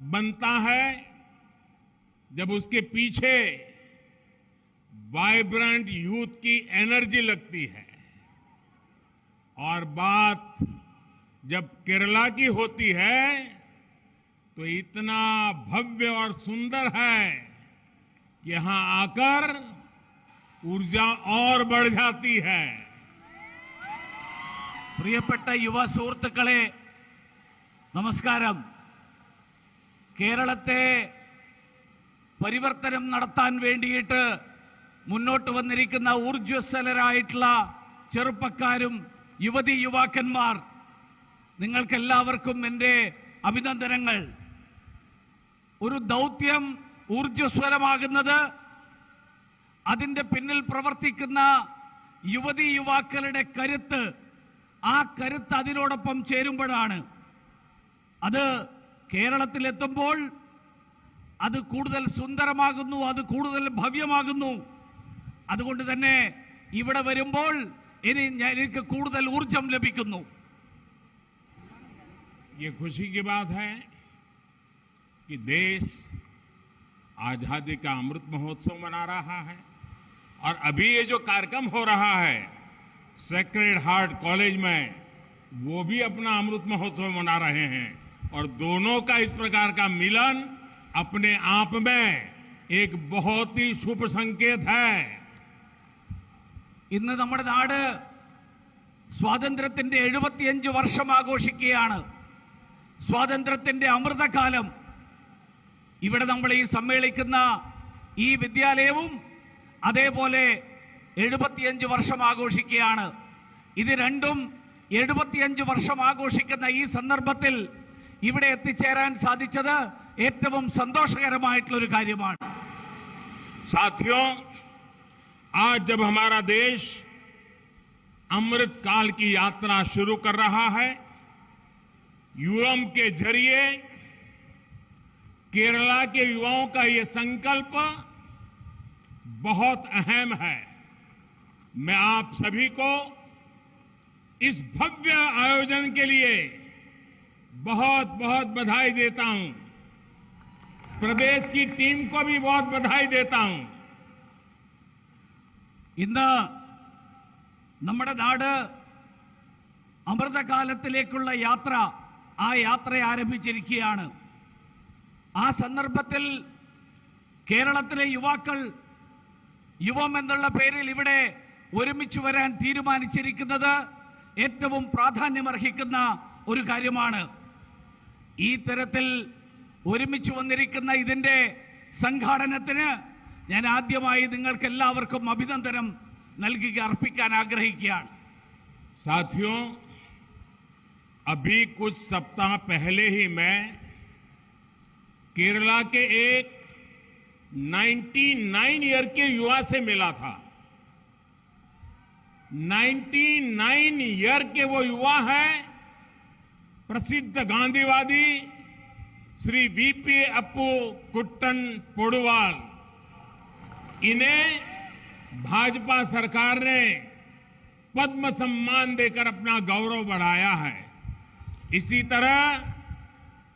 बनता है जब उसके पीछे वाइब्रेंट यूथ की एनर्जी लगती है। और बात जब केरला की होती है तो इतना भव्य और सुंदर है कि यहां आकर ऊर्जा और बढ़ जाती है। പ്രിയപ്പെട്ട യുവ സുഹൃത്തുക്കളെ നമസ്കാരം. കേരളത്തെ പരിവർത്തനം നടത്താൻ വേണ്ടിയിട്ട് മുന്നോട്ട് വന്നിരിക്കുന്ന ഊർജ്ജസ്വലരായിട്ടുള്ള ചെറുപ്പക്കാരും യുവതി യുവാക്കന്മാർ, നിങ്ങൾക്കെല്ലാവർക്കും എൻ്റെ അഭിനന്ദനങ്ങൾ. ഒരു ദൗത്യം ഊർജ്ജസ്വലമാകുന്നത് അതിൻ്റെ പിന്നിൽ പ്രവർത്തിക്കുന്ന യുവതി യുവാക്കളുടെ കരുത്ത്, ആ കരുത്ത് അതിനോടൊപ്പം ചേരുമ്പോഴാണ്. അത് കേരളത്തിലെത്തുമ്പോൾ അത് കൂടുതൽ സുന്ദരമാകുന്നു, അത് കൂടുതൽ ഭവ്യമാകുന്നു. അതുകൊണ്ട് തന്നെ ഇവിടെ വരുമ്പോൾ എനിക്ക് കൂടുതൽ ഊർജം ലഭിക്കുന്നു. ये खुशी की बात है कि देश आजादी का अमृत महोत्सव मना रहा है और अभी ये जो कार्यक्रम हो रहा है सेक्रेड हार्ट कॉलेज में, वो भी अपना अमृत महोत्सव मना रहे हैं। और दोनों का इस प्रकार का मिलन अपने आप में एक बहुत ही शुभ संकेत है. ഇന്ന് നമ്മുടെ നാട് സ്വാതന്ത്ര്യത്തിന്റെ 75 വർഷം ആഘോഷിക്കുകയാണ്. സ്വാതന്ത്ര്യത്തിന്റെ അമൃതകാലം. ഇവിടെ നമ്മൾ ഈ സമ്മേളിക്കുന്ന ഈ വിദ്യാലയവും അതേപോലെ 75 വർഷം ആഘോഷിക്കുകയാണ്. ഇത് രണ്ടും 75 വർഷം ആഘോഷിക്കുന്ന ഈ സന്ദർഭത്തിൽ ഇവിടെ എത്തിച്ചേരാൻ സാധിച്ചത് ഏറ്റവും സന്തോഷകരമായിട്ടുള്ള ഒരു കാര്യമാണ്. साथियों, आज जब हमारा देश अमृत काल की यात्रा शुरू कर रहा है, यूएम के जरिए केरला के युवाओं का ये संकल्प बहुत अहम है. मैं आप सभी को इस भव्य आयोजन के लिए बहुत बहुत बधाई देता हूं. प्रदेश की टीम को भी बहुत बधाई देता हूं. ഇന്ന് നമ്മുടെ നാട് അമൃതകാലത്തിലേക്കുള്ള യാത്ര, ആ യാത്ര ആരംഭിച്ചിരിക്കുകയാണ്. ആ സന്ദർഭത്തിൽ കേരളത്തിലെ യുവാക്കൾ യുവം എന്നുള്ള പേരിൽ ഇവിടെ ഒരുമിച്ച് വരാൻ തീരുമാനിച്ചിരിക്കുന്നത് ഏറ്റവും പ്രാധാന്യമർഹിക്കുന്ന ഒരു കാര്യമാണ്. ഈ തരത്തിൽ ഒരുമിച്ച് വന്നിരിക്കുന്ന ഇതിന്റെ സംഘാടനത്തിന് ഞാൻ ആദ്യമായി നിങ്ങൾക്ക് എല്ലാവർക്കും അഭിനന്ദനം നൽകി അർപ്പിക്കാൻ ആഗ്രഹിക്കുകയാണ്. साथियों, अभी कुछ सप्ताह पहले ही मैं केरला के एक 99 ईयर के युवा से मिला था. 99 ईयर के वो युवा हैं प्रसिद्ध गांधीवादी श्री वीपी अप्पू कुट्टन पोडुवाल. इन्हें भाजपा सरकार ने पद्म सम्मान देकर अपना गौरव बढ़ाया है. इसी तरह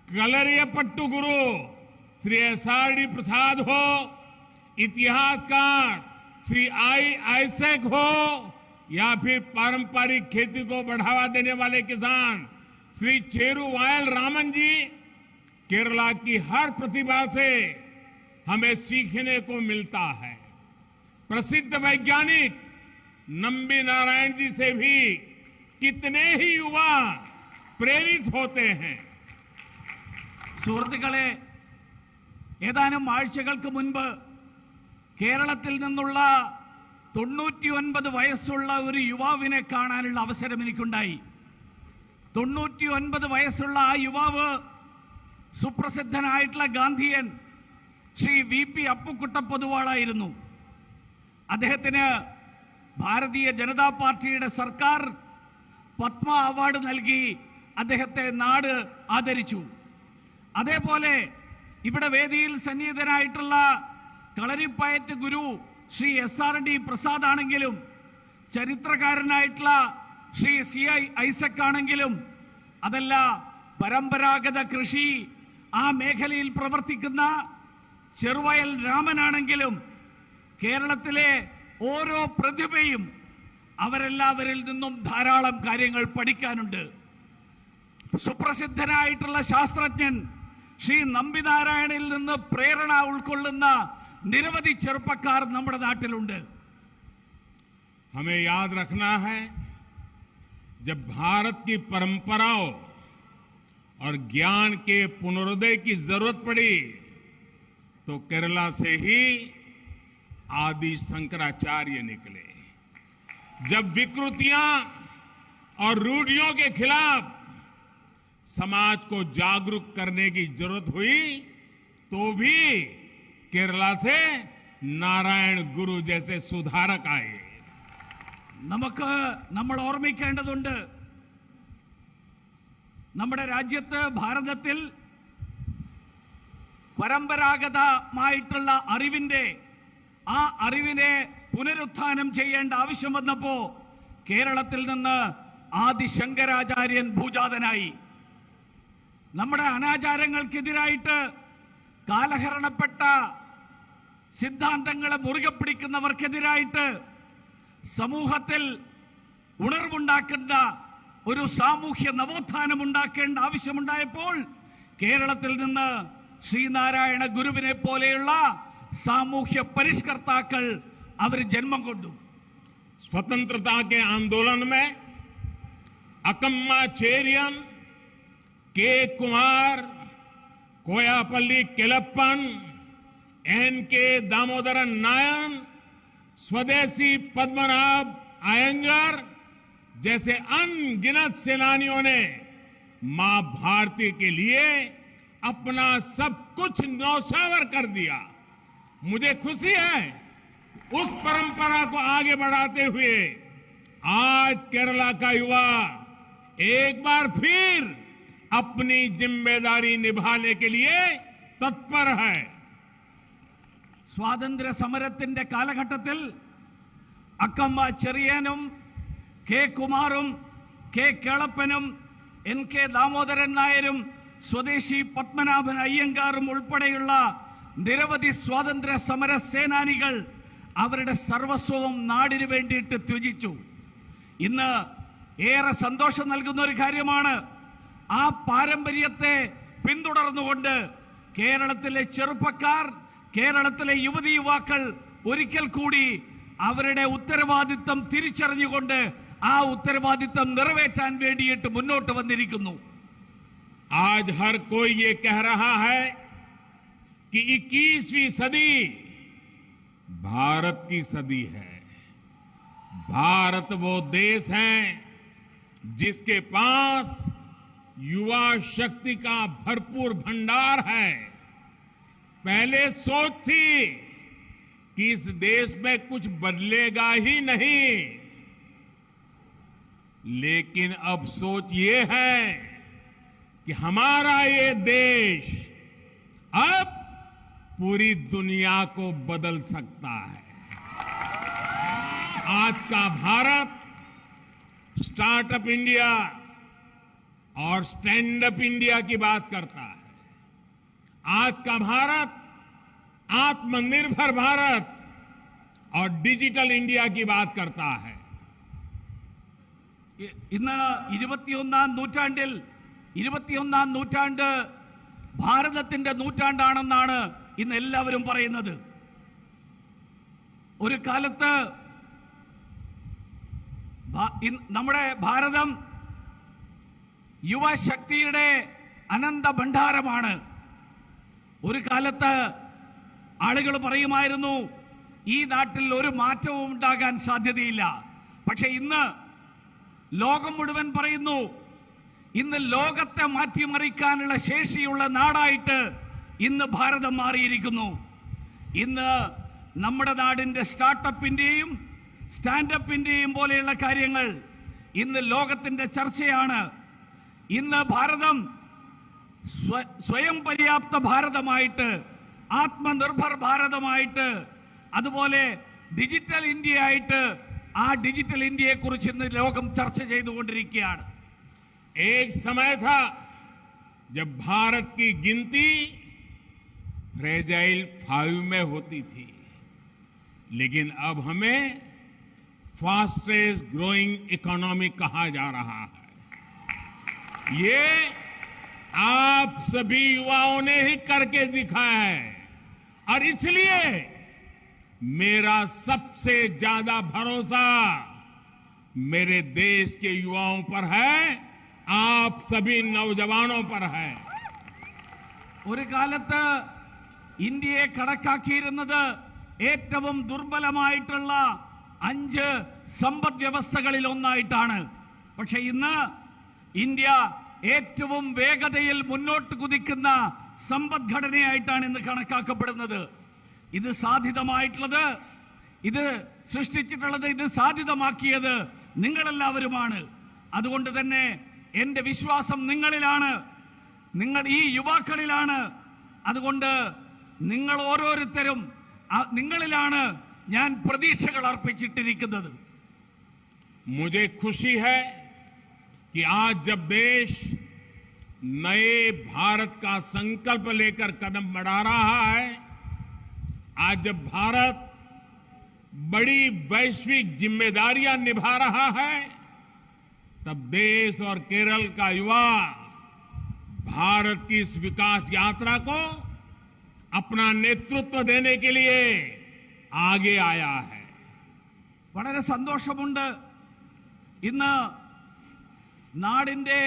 कलरियपट्टू गुरु श्री एसआरडी प्रसाद हो, इतिहासकार श्री आई आइसेक हो, या फिर पारंपरिक खेती को बढ़ावा देने वाले किसान श्री चेरू वायल रामन जी, केरला की हर प्रतिभा से हमें सीखने को मिलता है. प्रसिद्ध वैज्ञानिक नंबी नारायण जी से भी कितने ही युवा प्रेरित होते हैं. സുഹൃത്തുക്കളെ, ഏതാനും ആഴ്ചകൾക്ക് മുൻപ് കേരളത്തിൽ നിന്നുള്ള 99 വയസ്സുള്ള ഒരു യുവാവിനെ കാണാനുള്ള അവസരം എനിക്കുണ്ടായി. 99 വയസ്സുള്ള ആ യുവാവ് സുപ്രസിദ്ധനായിട്ടുള്ള ഗാന്ധിയൻ ശ്രീ VP അപ്പുക്കുട്ട പൊതുവാളായിരുന്നു. അദ്ദേഹത്തിന് ഭാരതീയ ജനതാ പാർട്ടിയുടെ സർക്കാർ പത്മ അവാർഡ് നൽകി അദ്ദേഹത്തെ നാട് ആദരിച്ചു. അതേപോലെ ഇവിടെ വേദിയിൽ സന്നിഹിതനായിട്ടുള്ള കളരിപ്പയറ്റ് ഗുരു ശ്രീ SRD പ്രസാദ് ആണെങ്കിലും, ചരിത്രകാരനായിട്ടുള്ള ശ്രീ CI ഐസക് ആണെങ്കിലും, അതല്ല പരമ്പരാഗത കൃഷി ആ മേഖലയിൽ പ്രവർത്തിക്കുന്ന ചെറുവയൽ രാമനാണെങ്കിലും കേരളത്തിലെ ഓരോ പ്രതിഭയും അവരെല്ലാവരിൽ നിന്നും ധാരാളം കാര്യങ്ങൾ പഠിക്കാനുണ്ട്. സുപ്രസിദ്ധനായിട്ടുള്ള ശാസ്ത്രജ്ഞൻ ശ്രീ നമ്പിനാരായണിൽ നിന്ന് പ്രേരണ ഉൾക്കൊള്ളുന്ന നിരവധി ചെറുപ്പക്കാർ നമ്മുടെ നാട്ടിലുണ്ട്. हमें याद रखना है, जब भारत की परंपराओं और ज्ञान के पुनरुदय की जरूरत पड़ी तो केरला से ही आदि शंकराचार्य निकले. जब विकृतियां और रूढ़ियों के खिलाफ समाज को जागरूक करने की जरूरत हुई तो भी केरला से नारायण गुरु जैसे सुधारक आए. നമുക്ക് നമ്മൾ ഓർമ്മിക്കേണ്ടതുണ്ട്, നമ്മുടെ രാജ്യത്ത് ഭാരതത്തിൽ പരമ്പരാഗതമായിട്ടുള്ള ആ അറിവിനെ പുനരുത്ഥാനം ചെയ്യേണ്ട ആവശ്യം വന്നപ്പോ കേരളത്തിൽ നിന്ന് ആദി ശങ്കരാചാര്യൻ ഭൂജാതനായി. നമ്മുടെ അനാചാരങ്ങൾക്കെതിരായിട്ട് കാലഹരണപ്പെട്ട സിദ്ധാന്തങ്ങളെ മുറുകെ പിടിക്കുന്നവർക്കെതിരായിട്ട് സമൂഹത്തിൽ ഉണർവുണ്ടാക്കേണ്ട ഒരു സാമൂഹ്യ നവോത്ഥാനം ഉണ്ടാക്കേണ്ട ആവശ്യമുണ്ടായപ്പോൾ കേരളത്തിൽ നിന്ന് ശ്രീനാരായണ ഗുരുവിനെ പോലെയുള്ള സാമൂഹ്യ പരിഷ്കർത്താക്കൾ അവർ ജന്മം കൊണ്ടു. स्वतंत्रता के आंदोलन में अकम्मा चेरियन, के कुमार, कोयापल्ली केलप्पन, एन.के. दामोदरन नायन, स्वदेशी पद्मनाभ अयंगर जैसे अनगिनत सेनानियों ने मां भारती के लिए अपना सब कुछ न्यौछावर कर दिया. मुझे खुशी है उस परंपरा को आगे बढ़ाते हुए आज केरला का युवा एक बार फिर अपनी जिम्मेदारी निभाने के लिए तत्पर है. സ്വാതന്ത്ര്യ സമരത്തിന്റെ കാലഘട്ടത്തിൽ അക്കമ്മ ചെറിയനും കെ കുമാറും കെ കേളപ്പനും എൻ.കെ. ദാമോദരൻ നായരും സ്വദേശി പത്മനാഭൻ അയ്യങ്കാറും ഉൾപ്പെടെയുള്ള നിരവധി സ്വാതന്ത്ര്യ സമര സേനാനികൾ അവരുടെ സർവസ്വവും നാടിനു വേണ്ടിയിട്ട് ത്യജിച്ചു. ഇന്ന് ഏറെ സന്തോഷം നൽകുന്ന ഒരു കാര്യമാണ്, ആ പാരമ്പര്യത്തെ പിന്തുടർന്നുകൊണ്ട് കേരളത്തിലെ ചെറുപ്പക്കാർ, കേരളത്തിലെ യുവതി യുവാക്കൾ ഒരിക്കൽ കൂടി അവരുടെ ഉത്തരവാദിത്തം തിരിച്ചറിഞ്ഞുകൊണ്ട് ആ ഉത്തരവാദിത്തം നിറവേറ്റാൻ വേണ്ടിയിട്ട് മുന്നോട്ട് വന്നിരിക്കുന്നു. आज हर कोई ये कह रहा है कि 21वीं सदी भारत की सदी है. भारत वो देश है जिसके पास युवा शक्ति का भरपूर भंडार है. पहले सोच थी कि इस देश में कुछ बदलेगा ही नहीं, लेकिन अब सोच ये है कि हमारा ये देश अब पूरी दुनिया को बदल सकता है. आज का भारत स्टार्टअप इंडिया और स्टैंड अप इंडिया की बात करता है. आज का भारत आत्मनिर्भर भारत और डिजिटल इंडिया की बात करता है. ഇന്ന് 21ാം നൂറ്റാണ്ട് ഭാരതത്തിന്റെ നൂറ്റാണ്ടാണെന്നാണ് ഇന്ന് എല്ലാവരും പറയുന്നത്. ഒരു കാലത്ത് നമ്മുടെ ഭാരതം യുവശക്തിയുടെ അനന്ത ഭണ്ഡാരമാണ്. ഒരു കാലത്ത് ആളുകൾ പറയുമായിരുന്നു ഈ നാട്ടിൽ ഒരു മാറ്റവും ഉണ്ടാകാൻ സാധ്യതയില്ല. പക്ഷെ ഇന്ന് ലോകം മുഴുവൻ പറയുന്നു, ഇന്ന് ലോകത്തെ മാറ്റിമറിക്കാനുള്ള ശേഷിയുള്ള നാടായിട്ട് ഇന്ന് ഭാരതം മാറിയിരിക്കുന്നു. ഇന്ന് നമ്മുടെ നാടിന്റെ സ്റ്റാർട്ടപ്പിന്റെയും സ്റ്റാൻഡപ്പിന്റെയും പോലെയുള്ള കാര്യങ്ങൾ ഇന്ന് ലോകത്തിന്റെ ചർച്ചയാണ്. ഇന്ന് ഭാരതം സ്വയം പര്യാപ്ത ഭാരതമായിട്ട്, ആത്മനിർഭർ ഭാരതമായിട്ട്, അതുപോലെ ഡിജിറ്റൽ ഇന്ത്യ ആയിട്ട്, ആ ഡിജിറ്റൽ ഇന്ത്യയെ കുറിച്ച് ഇന്ന് ലോകം ചർച്ച ചെയ്തുകൊണ്ടിരിക്കുകയാണ്. एक समय था जब भारत की गिनती फ्रेजाइल 5 में होती थी, लेकिन अब हमें फास्टेस्ट ग्रोइंग इकोनॉमी कहा जा रहा है। ये आप सभी युवाओं ने ही करके दिखाया है और इसलिए मेरा सबसे ज्यादा भरोसा मेरे देश के युवाओं पर है, आप सभी नौजवानों पर है। ഒരു കാലത്ത് ഇന്ത്യയെ കണക്കാക്കിയിരുന്നത് ഏറ്റവും ദുർബലമായിട്ടുള്ള 5 സമ്പദ് വ്യവസ്ഥകളിൽ ഒന്നായിട്ടാണ്. പക്ഷേ ഇന്ന് ഇന്ത്യ ഏറ്റവും വേഗതയിൽ മുന്നോട്ട് കുതിക്കുന്ന സമ്പദ്ഘടനയായിട്ടാണ് ഇന്ന് കണക്കാക്കപ്പെടുന്നത്. ഇത് സാധ്യതമായിട്ടുള്ളത്, ഇത് സൃഷ്ടിച്ചിട്ടുള്ളത്, ഇത് സാധ്യതമാക്കിയത് നിങ്ങളെല്ലാവരുമാണ്. അതുകൊണ്ട് തന്നെ എൻ്റെ വിശ്വാസം നിങ്ങളിലാണ്, നിങ്ങൾ ഈ യുവാക്കളിലാണ്. അതുകൊണ്ട് നിങ്ങൾ ഓരോരുത്തരും നിങ്ങളിലാണ് ഞാൻ പ്രതീക്ഷകൾ അർപ്പിച്ചിട്ടിരിക്കുന്നത്. मुझे खुशी है कि आज जब देश नए भारत का संकल्प लेकर कदम बढ़ा रहा है, आज जब भारत बड़ी वैश्विक जिम्मेदारियां निभा रहा है, तब देश और केरल का युवा भारत की इस विकास यात्रा को अपना नेतृत्व देने के लिए आगे आया है. വളരെ സന്തോഷമുണ്ട്. ഇന്ന് നാടിന്റെ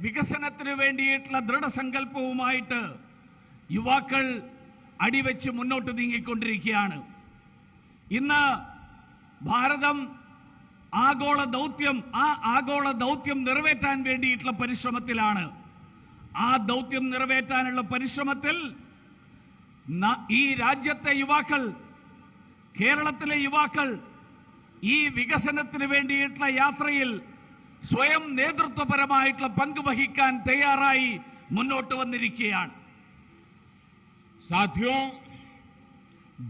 വികസനത്തിന് വേണ്ടിയിട്ടുള്ള ദൃഢസങ്കല്പവുമായിട്ട് യുവാക്കൾ അടിവെച്ച് മുന്നോട്ട് നീങ്ങിക്കൊണ്ടിരിക്കുകയാണ്. ഇന്ന് ഭാരതം ആഗോള ദൗത്യം നിറവേറ്റാൻ വേണ്ടിയിട്ടുള്ള പരിശ്രമത്തിലാണ്. ആ ദൗത്യം നിറവേറ്റാനുള്ള പരിശ്രമത്തിൽ ഈ രാജ്യത്തെ യുവാക്കൾ, കേരളത്തിലെ യുവാക്കൾ ഈ വികസനത്തിന് വേണ്ടിയിട്ടുള്ള യാത്രയിൽ സ്വയം നേതൃത്വപരമായിട്ടുള്ള പങ്ക് വഹിക്കാൻ തയ്യാറായി മുന്നോട്ട് വന്നിരിക്കുകയാണ്. साथियों,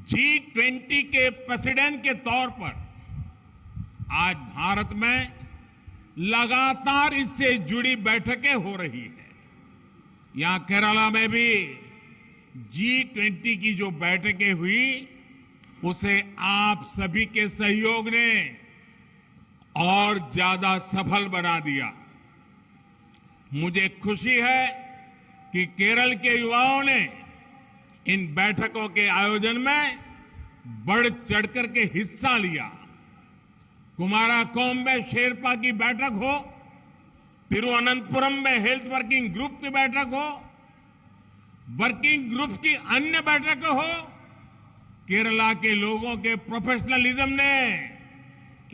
G20 के प्रेसिडेंट के तौर पर आज भारत में लगातार इससे जुड़ी बैठकें हो रही है. यहां केरला में भी G20 की जो बैठकें हुई, उसे आप सभी के सहयोग ने और ज्यादा सफल बना दिया. मुझे खुशी है कि केरल के युवाओं ने इन बैठकों के आयोजन में बढ़ चढ़कर के हिस्सा लिया. कुमाराकोम में शेरपा की बैठक हो, तिरुवनंतपुरम में हेल्थ वर्किंग ग्रुप की बैठक हो, वर्किंग ग्रुप की अन्य बैठकें हो, केरला के लोगों के प्रोफेशनलिज्म ने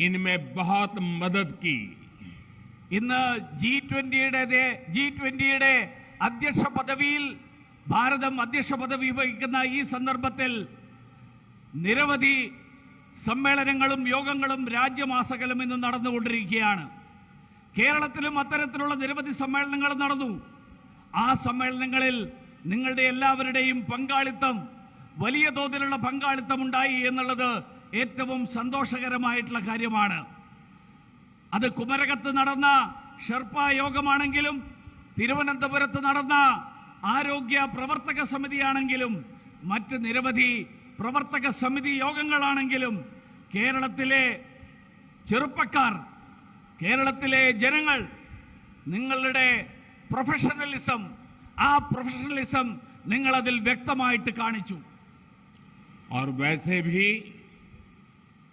इनमें बहुत मदद की. ഇന്ന് G20യുടെ അധ്യക്ഷ പദവിയിൽ ഭാരതം അധ്യക്ഷ പദവി വഹിക്കുന്ന ഈ സന്ദർഭത്തിൽ നിരവധി സമ്മേളനങ്ങളും യോഗങ്ങളും രാജ്യമാസകലം ഇന്ന് നടന്നുകൊണ്ടിരിക്കുകയാണ്. കേരളത്തിലും അത്തരത്തിലുള്ള നിരവധി സമ്മേളനങ്ങൾ നടന്നു. ആ സമ്മേളനങ്ങളിൽ നിങ്ങളുടെ എല്ലാവരുടെയും പങ്കാളിത്തം, വലിയ തോതിലുള്ള പങ്കാളിത്തം ഉണ്ടായി എന്നുള്ളത് ഏറ്റവും സന്തോഷകരമായിട്ടുള്ള കാര്യമാണ്. അത് കുമരകത്ത് നടന്ന ഷെർപ്പ യോഗമാണെങ്കിലും, തിരുവനന്തപുരത്ത് നടന്ന ആരോഗ്യ പ്രവർത്തക സമിതിയാണെങ്കിലും, മറ്റ് നിരവധി പ്രവർത്തക സമിതി യോഗങ്ങളാണെങ്കിലും, കേരളത്തിലെ ചെറുപ്പക്കാർ, കേരളത്തിലെ ജനങ്ങൾ നിങ്ങളുടെ പ്രൊഫഷണലിസം, ആ പ്രൊഫഷണലിസം നിങ്ങൾ അതിൽ വ്യക്തമായിട്ട് കാണിച്ചു. और वैसे भी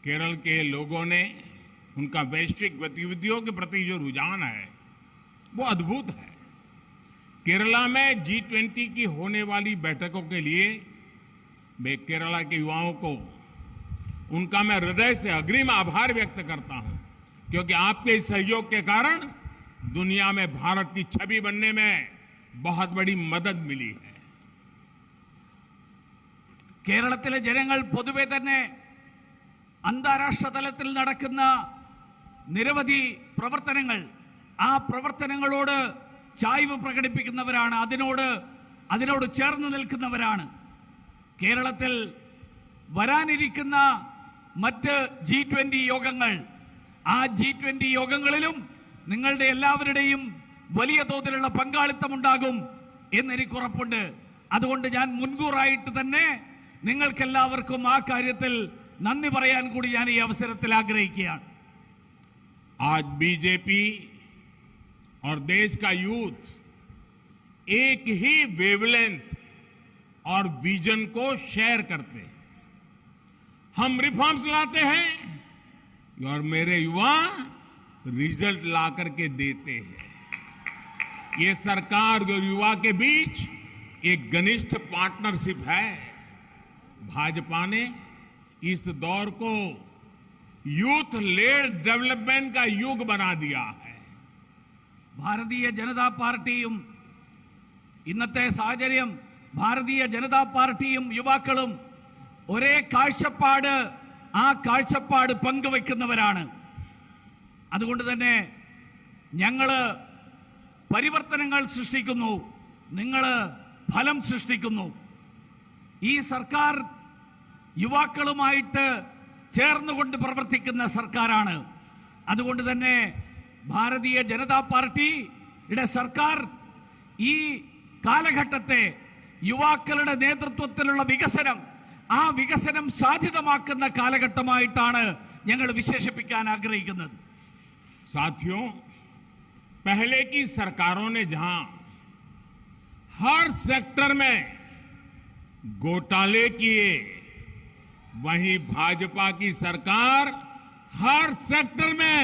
केरल के लोगों ने, उनका वैश्विक गतिविधियों के प्रति जो रुझान है वो अद्भुत है. केरला में G20 की होने वाली बैठकों के लिए मैं केरला के युवाओं को, उनका मैं हृदय से अग्रिम आभार व्यक्त करता हूं, क्योंकि आपके इस सहयोग के कारण दुनिया में भारत की छवि बनने में बहुत बड़ी मदद मिली है. കേരളത്തിലെ ജനങ്ങൾ പൊതുവെ തന്നെ അന്താരാഷ്ട്ര തലത്തിൽ നടക്കുന്ന നിരവധി പ്രവർത്തനങ്ങൾ, ആ പ്രവർത്തനങ്ങളോട് ചായ്വ് പ്രകടിപ്പിക്കുന്നവരാണ്, അതിനോട് ചേർന്ന് നിൽക്കുന്നവരാണ്. കേരളത്തിൽ വരാനിരിക്കുന്ന മറ്റ് G20 യോഗങ്ങൾ, ആ G20 യോഗങ്ങളിലും നിങ്ങളുടെ എല്ലാവരുടെയും വലിയ തോതിലുള്ള പങ്കാളിത്തമുണ്ടാകും എന്നെനിക്ക് ഉറപ്പുണ്ട്. അതുകൊണ്ട് ഞാൻ മുൻകൂറായിട്ട് തന്നെ നിങ്ങൾക്കെല്ലാവർക്കും ആ കാര്യത്തിൽ നന്ദി പറയാൻ കൂടി ഞാൻ ഈ അവസരത്തിൽ ആഗ്രഹിക്കുകയാണ്. आज बीजेपी और देश का यूथ एक ही वेवलेंथ और विजन को शेयर करते हैं. हम रिफॉर्म्स लाते हैं और मेरे युवा रिजल्ट ला करके देते हैं. ये सरकार और युवा के बीच एक घनिष्ठ पार्टनरशिप है. भाजपा ने इस दौर को യൂത്ത് ലേഡ് ഡെവലപ്മെന്റ് का युग बना दिया है. ഭാരതീയ ജനതാ പാർട്ടിയും ഇന്നത്തെ സാഹചര്യം ഭാരതീയ ജനതാ പാർട്ടിയും യുവാക്കളും ഒരേ കാഴ്ചപ്പാട് ആ കാഴ്ചപ്പാട് പങ്കുവെക്കുന്നവരാണ്. അതുകൊണ്ട് തന്നെ ഞങ്ങള് പരിവർത്തനങ്ങൾ സൃഷ്ടിക്കുന്നു, നിങ്ങള് ഫലം സൃഷ്ടിക്കുന്നു. ഈ സർക്കാർ യുവാക്കളുമായിട്ട് ചേർന്നുകൊണ്ട് പ്രവർത്തിക്കുന്ന സർക്കാരാണ്. അതുകൊണ്ട് തന്നെ ഭാരതീയ ജനതാ പാർട്ടിയുടെ സർക്കാർ ഈ കാലഘട്ടത്തെ യുവാക്കളുടെ നേതൃത്വത്തിലുള്ള വികസനം, ആ വികസനം സാധ്യതമാക്കുന്ന കാലഘട്ടമായിട്ടാണ് ഞങ്ങൾ വിശേഷിപ്പിക്കാൻ ആഗ്രഹിക്കുന്നത്. साथियों, पहले की सरकारों ने जहां हर सेक्टर में घोटाले किए, वहीं भाजपा की सरकार हर सेक्टर में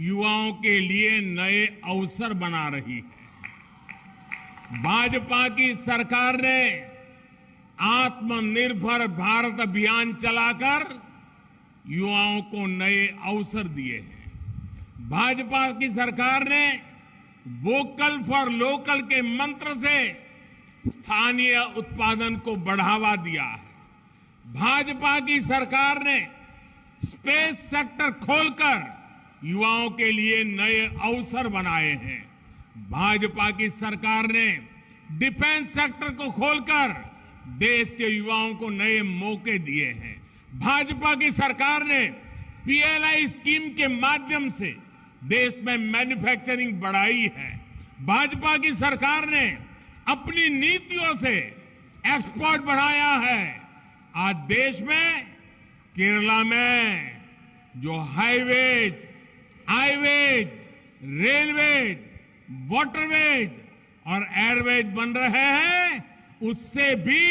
युवाओं के लिए नए अवसर बना रही है. भाजपा की सरकार ने आत्मनिर्भर भारत अभियान चलाकर युवाओं को नए अवसर दिए हैं. भाजपा की सरकार ने वोकल फॉर लोकल के मंत्र से स्थानीय उत्पादन को बढ़ावा दिया है. भाजपा की सरकार ने स्पेस सेक्टर खोलकर युवाओं के लिए नए अवसर बनाए हैं. भाजपा की सरकार ने डिफेंस सेक्टर को खोलकर देश के युवाओं को नए मौके दिए हैं. भाजपा की सरकार ने पीएलआई स्कीम के माध्यम से देश में मैन्युफैक्चरिंग बढ़ाई है. भाजपा की सरकार ने अपनी नीतियों से एक्सपोर्ट बढ़ाया है. आज देश में केरला में जो हाईवेज, हाईवेज, रेलवेज, वाटरवेज और एयरवेज बन रहे हैं, उससे भी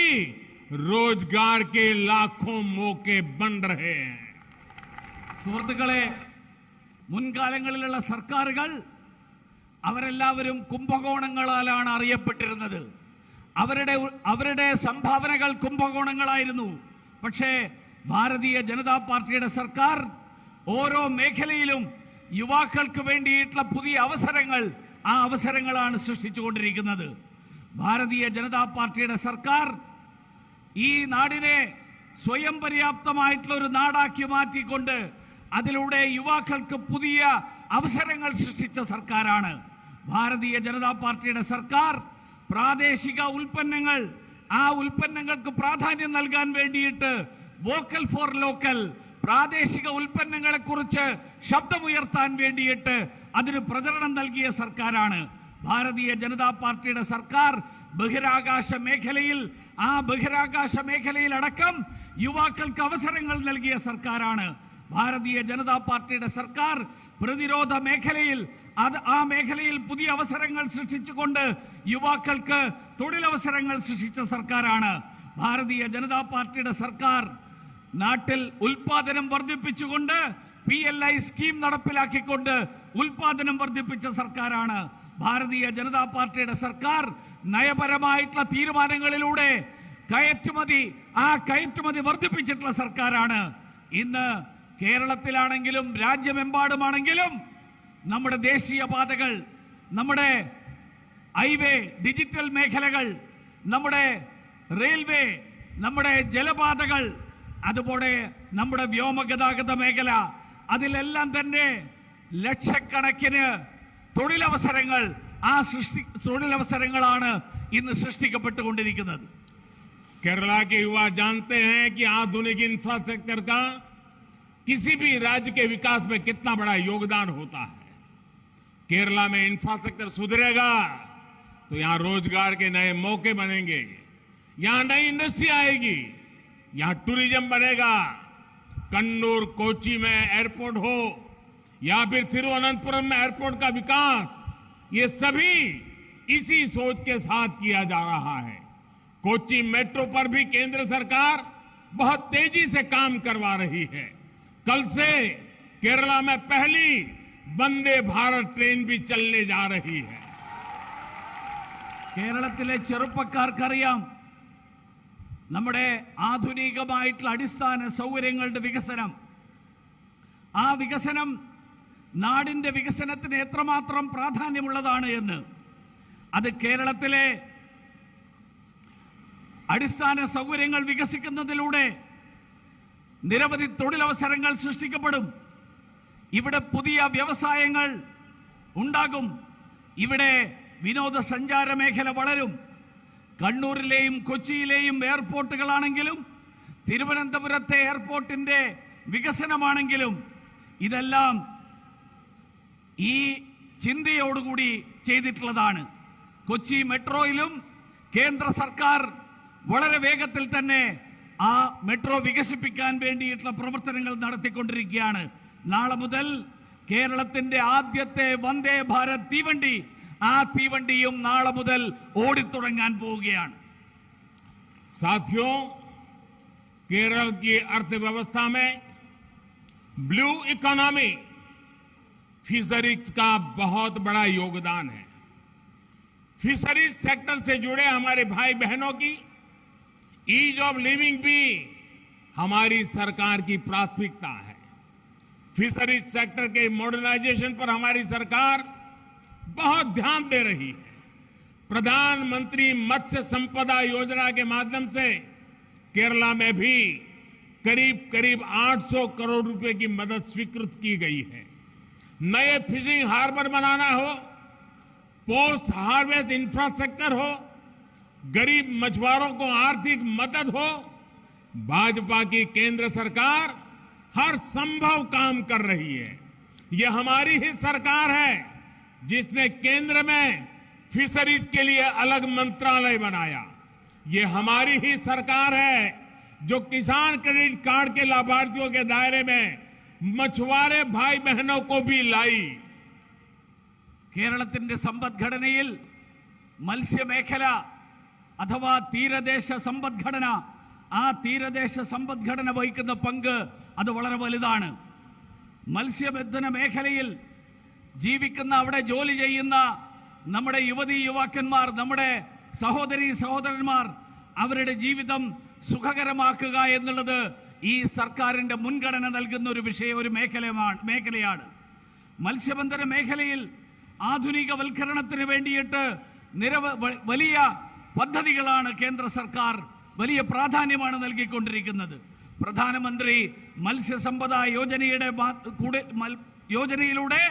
रोजगार के लाखों मौके बन रहे हैं. സുഹൃത്തുക്കളെ, മുൻകാലങ്ങളിലുള്ള സർക്കാരുകൾ അവരെല്ലാവരും കുംഭകോണങ്ങളാലാണ് അറിയപ്പെട്ടിരുന്നത്. അവരുടെ സംഭാവനകൾ കുംഭകോണങ്ങളായിരുന്നു. പക്ഷേ ഭാരതീയ ജനതാ പാർട്ടിയുടെ സർക്കാർ ഓരോ മേഖലയിലും യുവാക്കൾക്ക് വേണ്ടിയിട്ടുള്ള പുതിയ അവസരങ്ങൾ, ആ അവസരങ്ങളാണ് സൃഷ്ടിച്ചുകൊണ്ടിരിക്കുന്നത്. ഭാരതീയ ജനതാ പാർട്ടിയുടെ സർക്കാർ ഈ നാടിനെ സ്വയം പര്യാപ്തമായിട്ടുള്ള ഒരു നാടാക്കി മാറ്റിക്കൊണ്ട് അതിലൂടെ യുവാക്കൾക്ക് പുതിയ അവസരങ്ങൾ സൃഷ്ടിച്ച സർക്കാരാണ്. ഭാരതീയ ജനതാ പാർട്ടിയുടെ സർക്കാർ പ്രാദേശിക ഉൽപ്പന്നങ്ങൾ, ആ ഉൽപ്പന്നങ്ങൾക്ക് പ്രാധാന്യം നൽകാൻ വേണ്ടിയിട്ട് വോക്കൽ ഫോർ ലോക്കൽ, പ്രാദേശിക ഉൽപ്പന്നങ്ങളെ കുറിച്ച് ശബ്ദമുയർത്താൻ വേണ്ടിയിട്ട് അതിന് പ്രചരണം നൽകിയ സർക്കാരാണ്. ഭാരതീയ ജനതാ പാർട്ടിയുടെ സർക്കാർ ബഹിരാകാശ മേഖലയിൽ, ആ ബഹിരാകാശ മേഖലയിൽ അടക്കം യുവാക്കൾക്ക് അവസരങ്ങൾ നൽകിയ സർക്കാരാണ്. ഭാരതീയ ജനതാ പാർട്ടിയുടെ സർക്കാർ പ്രതിരോധ മേഖലയിൽ, ആ മേഖലയിൽ പുതിയ അവസരങ്ങൾ സൃഷ്ടിച്ചുകൊണ്ട് യുവാക്കൾക്ക് തൊഴിലവസരങ്ങൾ സൃഷ്ടിച്ച സർക്കാരാണ്. ഭാരതീയ ജനതാ പാർട്ടിയുടെ സർക്കാർ നാട്ടിൽ ഉൽപാദനം വർദ്ധിപ്പിച്ചുകൊണ്ട് PLI സ്കീം നടപ്പിലാക്കിക്കൊണ്ട് ഉൽപാദനം വർദ്ധിപ്പിച്ച സർക്കാരാണ്. ഭാരതീയ ജനതാ പാർട്ടിയുടെ സർക്കാർ നയപരമായിട്ടുള്ള തീരുമാനങ്ങളിലൂടെ ആ കയറ്റുമതി വർദ്ധിപ്പിച്ചിട്ടുള്ള സർക്കാരാണ്. ഇന്ന് കേരളത്തിലാണെങ്കിലും രാജ്യമെമ്പാടുമാണെങ്കിലും നമ്മുടെ ദേശീയ പാതകൾ, നമ്മുടെ ഹൈവേ, ഡിജിറ്റൽ മേഖലകൾ, നമ്മുടെ റെയിൽവേ, നമ്മുടെ ജലപാതകൾ, അതുപോലെ നമ്മുടെ വ്യോമഗതാഗത മേഖല, അതിലെല്ലാം തന്നെ ലക്ഷക്കണക്കിന് തൊഴിലവസരങ്ങൾ, ആ തൊഴിലവസരങ്ങളാണ് ഇന്ന് സൃഷ്ടിക്കപ്പെട്ടുകൊണ്ടിരിക്കുന്നത്. केरला के युवा जानते हैं कि आधुनिक इंफ्रास्ट्रक्चर का किसी भी राज्य के विकास में कितना बड़ा योगदान होता है. केरला में इंफ्रास्ट्रक्चर सुधरेगा तो यहां रोजगार के नए मौके बनेंगे, यहां नई इंडस्ट्री आएगी, यहां टूरिज्म बनेगा। कन्नूर कोच्चि में एयरपोर्ट हो या फिर तिरुवनंतपुरम में एयरपोर्ट का विकास, ये सभी इसी सोच के साथ किया जा रहा है। कोच्चि मेट्रो पर भी केंद्र सरकार बहुत तेजी से काम करवा रही है। कल से केरला में पहली वंदे भारत ट्रेन भी चलने जा रही है। കേരളത്തിലെ ചെറുപ്പക്കാർക്കറിയാം നമ്മുടെ ആധുനികമായിട്ടുള്ള അടിസ്ഥാന സൗകര്യങ്ങളുടെ വികസനം, ആ വികസനം നാടിന്റെ വികസനത്തിന് എത്രമാത്രം പ്രാധാന്യമുള്ളതാണ് എന്ന്. അത് കേരളത്തിലെ അടിസ്ഥാന സൗകര്യങ്ങൾ വികസിക്കുന്നതിലൂടെ നിരവധി തൊഴിലവസരങ്ങൾ സൃഷ്ടിക്കപ്പെടും. ഇവിടെ പുതിയ വ്യവസായങ്ങൾ ഉണ്ടാകും. ഇവിടെ വിനോദസഞ്ചാര മേഖല വളരും. കണ്ണൂരിലെയും കൊച്ചിയിലെയും എയർപോർട്ടുകളാണെങ്കിലും തിരുവനന്തപുരത്തെ എയർപോർട്ടിന്റെ വികസനമാണെങ്കിലും ഇതെല്ലാം ഈ ചിന്തയോടുകൂടി ചെയ്തിട്ടുള്ളതാണ്. കൊച്ചി മെട്രോയിലും കേന്ദ്ര സർക്കാർ വളരെ വേഗത്തിൽ തന്നെ ആ മെട്രോ വികസിപ്പിക്കാൻ വേണ്ടിയിട്ടുള്ള പ്രവർത്തനങ്ങൾ നടത്തിക്കൊണ്ടിരിക്കുകയാണ്. നാളെ മുതൽ കേരളത്തിന്റെ ആദ്യത്തെ വന്ദേ ഭാരത് തീവണ്ടി, ആ തീവണ്ടിയും നാളെ മുതൽ ഓടിത്തുടങ്ങാൻ പോവുകയാണ്. साथियों, केरल की अर्थव्यवस्था में ब्लू इकोनॉमी, फिशरीज का बहुत बड़ा योगदान है। फिशरीज सेक्टर से जुड़े हमारे भाई बहनों की ईज ऑफ लिविंग भी हमारी सरकार की प्राथमिकता है। फिशरीज सेक्टर के मॉडर्नाइजेशन पर हमारी सरकार बहुत ध्यान दे रही है। प्रधानमंत्री मत्स्य संपदा योजना के माध्यम से केरला में भी करीब करीब 800 करोड़ रुपए की मदद स्वीकृत की गई है। नए फिशिंग हार्बर बनाना हो, पोस्ट हार्वेस्ट इंफ्रास्ट्रक्चर हो, गरीब मछुआरों को आर्थिक मदद हो, भाजपा की केंद्र सरकार हर संभव काम कर रही है। यह हमारी ही सरकार है जिसने केंद्र में फिशरीज के लिए अलग मंत्रालय बनाया। ये हमारी ही सरकार है जो किसान क्रेडिट कार्ड के लाभार्थियों के दायरे में मछुआरे भाई बहनों को भी लाई। കേരളത്തിന്റെ സമ്പദ്ഘടനയിൽ മത്സ്യമേഖല അഥവാ തീരദേശ സമ്പദ്ഘടന, ആ തീരദേശ സമ്പദ്ഘടന വഹിക്കുന്ന പങ്ക് അത് വളരെ വലുതാണ്. മത്സ്യബന്ധന മേഖലയിൽ ജീവിക്കുന്ന, അവിടെ ജോലി ചെയ്യുന്ന നമ്മുടെ യുവതീ യുവാക്കന്മാർ, നമ്മുടെ സഹോദരീ സഹോദരന്മാർ, അവരുടെ ജീവിതം സുഖകരമാക്കുക എന്നുള്ളത് ഈ സർക്കാരിന്റെ മുൻഗണന നൽകുന്ന ഒരു മേഖലയാണ്. മത്സ്യബന്ധന മേഖലയിൽ ആധുനികവൽക്കരണത്തിന് വേണ്ടിയിട്ട് വലിയ പദ്ധതികളാണ് കേന്ദ്ര സർക്കാർ, വലിയ പ്രാധാന്യമാണ് നൽകിക്കൊണ്ടിരിക്കുന്നത്. പ്രധാനമന്ത്രി മത്സ്യസമ്പദ യോജനയിലൂടെ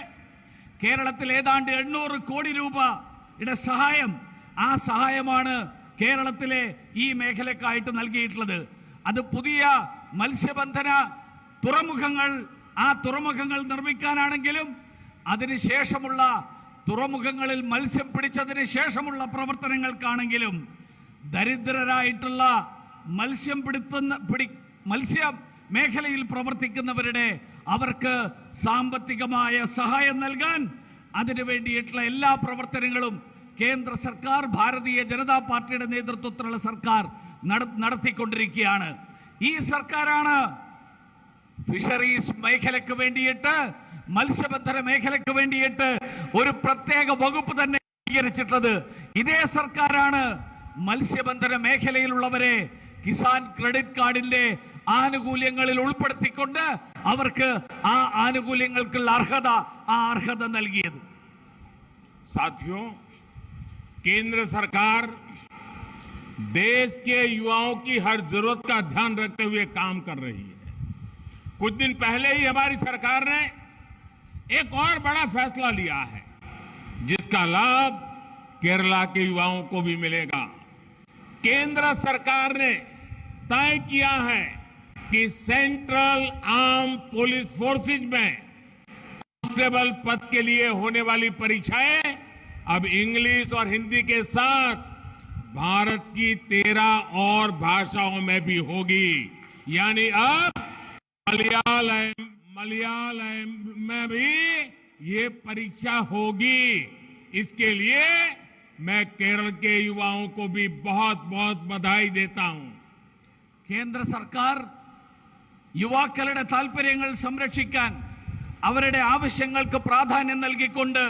കേരളത്തിൽ ഏതാണ്ട് 800 കോടി രൂപയുടെ സഹായം, ആ സഹായമാണ് കേരളത്തിലെ ഈ മേഖലക്കായിട്ട് നൽകിയിട്ടുള്ളത്. അത് പുതിയ മത്സ്യബന്ധന തുറമുഖങ്ങൾ, ആ തുറമുഖങ്ങൾ നിർമ്മിക്കാനാണെങ്കിലും അതിനുശേഷമുള്ള തുറമുഖങ്ങളിൽ മത്സ്യം പിടിച്ചതിന് ശേഷമുള്ള പ്രവർത്തനങ്ങൾക്കാണെങ്കിലും ദരിദ്രരായിട്ടുള്ള മത്സ്യ മേഖലയിൽ പ്രവർത്തിക്കുന്നവരുടെ അവർക്ക് സാമ്പത്തികമായ സഹായം നൽകാൻ അതിനു വേണ്ടിയിട്ടുള്ള എല്ലാ പ്രവർത്തനങ്ങളും കേന്ദ്ര സർക്കാർ, ഭാരതീയ ജനതാ പാർട്ടിയുടെ നേതൃത്വത്തിലുള്ള സർക്കാർ നടത്തിക്കൊണ്ടിരിക്കുകയാണ്. ഈ സർക്കാരാണ് ഫിഷറീസ് മേഖലയ്ക്ക് വേണ്ടിയിട്ട്, മത്സ്യബന്ധന മേഖലയ്ക്ക് വേണ്ടിയിട്ട് ഒരു പ്രത്യേക വകുപ്പ് തന്നെ രൂപീകരിച്ചിട്ടുള്ളത്. ഇതേ സർക്കാരാണ് മത്സ്യബന്ധന മേഖലയിലുള്ളവരെ കിസാൻ ക്രെഡിറ്റ് കാർഡിന്റെ ആനുകൂല്യങ്ങളിൽ ഉൾപ്പെടുത്തിക്കൊണ്ട് അവർക്ക് ആ ആനുകൂല്യങ്ങൾക്കുള്ള അർഹത നൽകിയത്. साथियों, केंद्र सरकार देश के युवाओं की हर जरूरत का ध्यान रखते हुए काम कर रही है। कुछ दिन पहले ही हमारी सरकार ने एक और बड़ा फैसला लिया है जिसका लाभ केरला के युवाओं को भी मिलेगा। केंद्र सरकार ने तय किया है कि सेंट्रल आर्म पुलिस फोर्सेज में कांस्टेबल पद के लिए होने वाली परीक्षाएं अब इंग्लिश और हिंदी के साथ भारत की 13 और भाषाओं में भी होगी। यानी अब मलयालम में भी ये परीक्षा होगी। इसके लिए मैं केरल के युवाओं को भी बहुत बहुत बधाई देता हूं। കേന്ദ്ര സർക്കാർ യുവാക്കളുടെ താൽപര്യങ്ങൾ സംരക്ഷിക്കാൻ അവരുടെ ആവശ്യങ്ങൾക്ക് പ്രാധാന്യം നൽകിക്കൊണ്ട്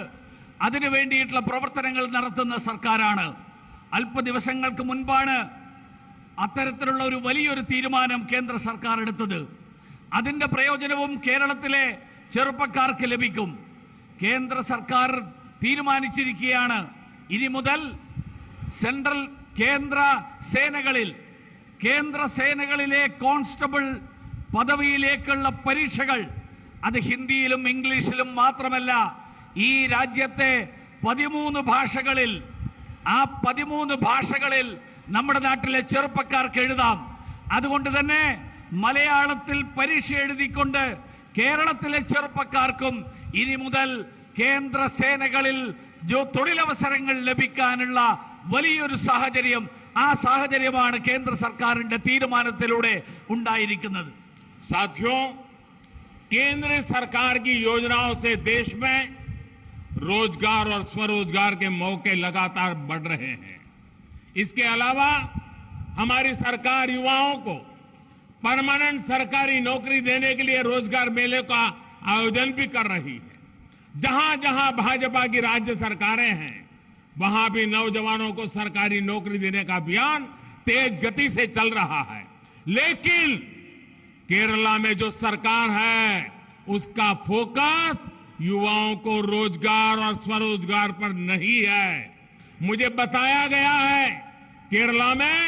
അതിനു വേണ്ടിയിട്ടുള്ള പ്രവർത്തനങ്ങൾ നടത്തുന്ന സർക്കാരാണ്. അല്പ ദിവസങ്ങൾക്ക് മുൻപാണ് അത്തരത്തിലുള്ള ഒരു വലിയൊരു തീരുമാനം കേന്ദ്ര സർക്കാർ എടുത്തത്. അതിന്റെ പ്രയോജനവും കേരളത്തിലെ ചെറുപ്പക്കാർക്ക് ലഭിക്കും. കേന്ദ്ര സർക്കാർ തീരുമാനിച്ചിരിക്കുകയാണ് ഇനി മുതൽ കേന്ദ്ര സേനകളിലെ കോൺസ്റ്റബിൾ പദവിയിലേക്കുള്ള പരീക്ഷകൾ അത് ഹിന്ദിയിലും ഇംഗ്ലീഷിലും മാത്രമല്ല, ഈ രാജ്യത്തെ 13 ഭാഷകളിൽ, ആ 13 ഭാഷകളിൽ നമ്മുടെ നാട്ടിലെ ചെറുപ്പക്കാർക്ക് എഴുതാം. അതുകൊണ്ട് തന്നെ മലയാളത്തിൽ പരീക്ഷ എഴുതിക്കൊണ്ട് കേരളത്തിലെ ചെറുപ്പക്കാർക്കും ഇനി മുതൽ കേന്ദ്ര സേനകളിൽ തൊഴിലവസരങ്ങൾ ലഭിക്കാനുള്ള വലിയൊരു സാഹചര്യം, ആ സാഹചര്യമാണ് കേന്ദ്ര സർക്കാരിന്റെ തീരുമാനത്തിലൂടെ ഉണ്ടായിരിക്കുന്നത്. साथियों, केंद्र सरकार की योजनाओं से देश में रोजगार और स्वरोजगार के मौके लगातार बढ़ रहे हैं। इसके अलावा हमारी सरकार युवाओं को परमानेंट सरकारी नौकरी देने के लिए रोजगार मेले का आयोजन भी कर रही है। जहां जहां भाजपा की राज्य सरकारें हैं, वहां भी नौजवानों को सरकारी नौकरी देने का अभियान तेज गति से चल रहा है। लेकिन केरला में जो सरकार है उसका फोकस युवाओं को रोजगार और स्वरोजगार पर नहीं है। मुझे बताया गया है केरला में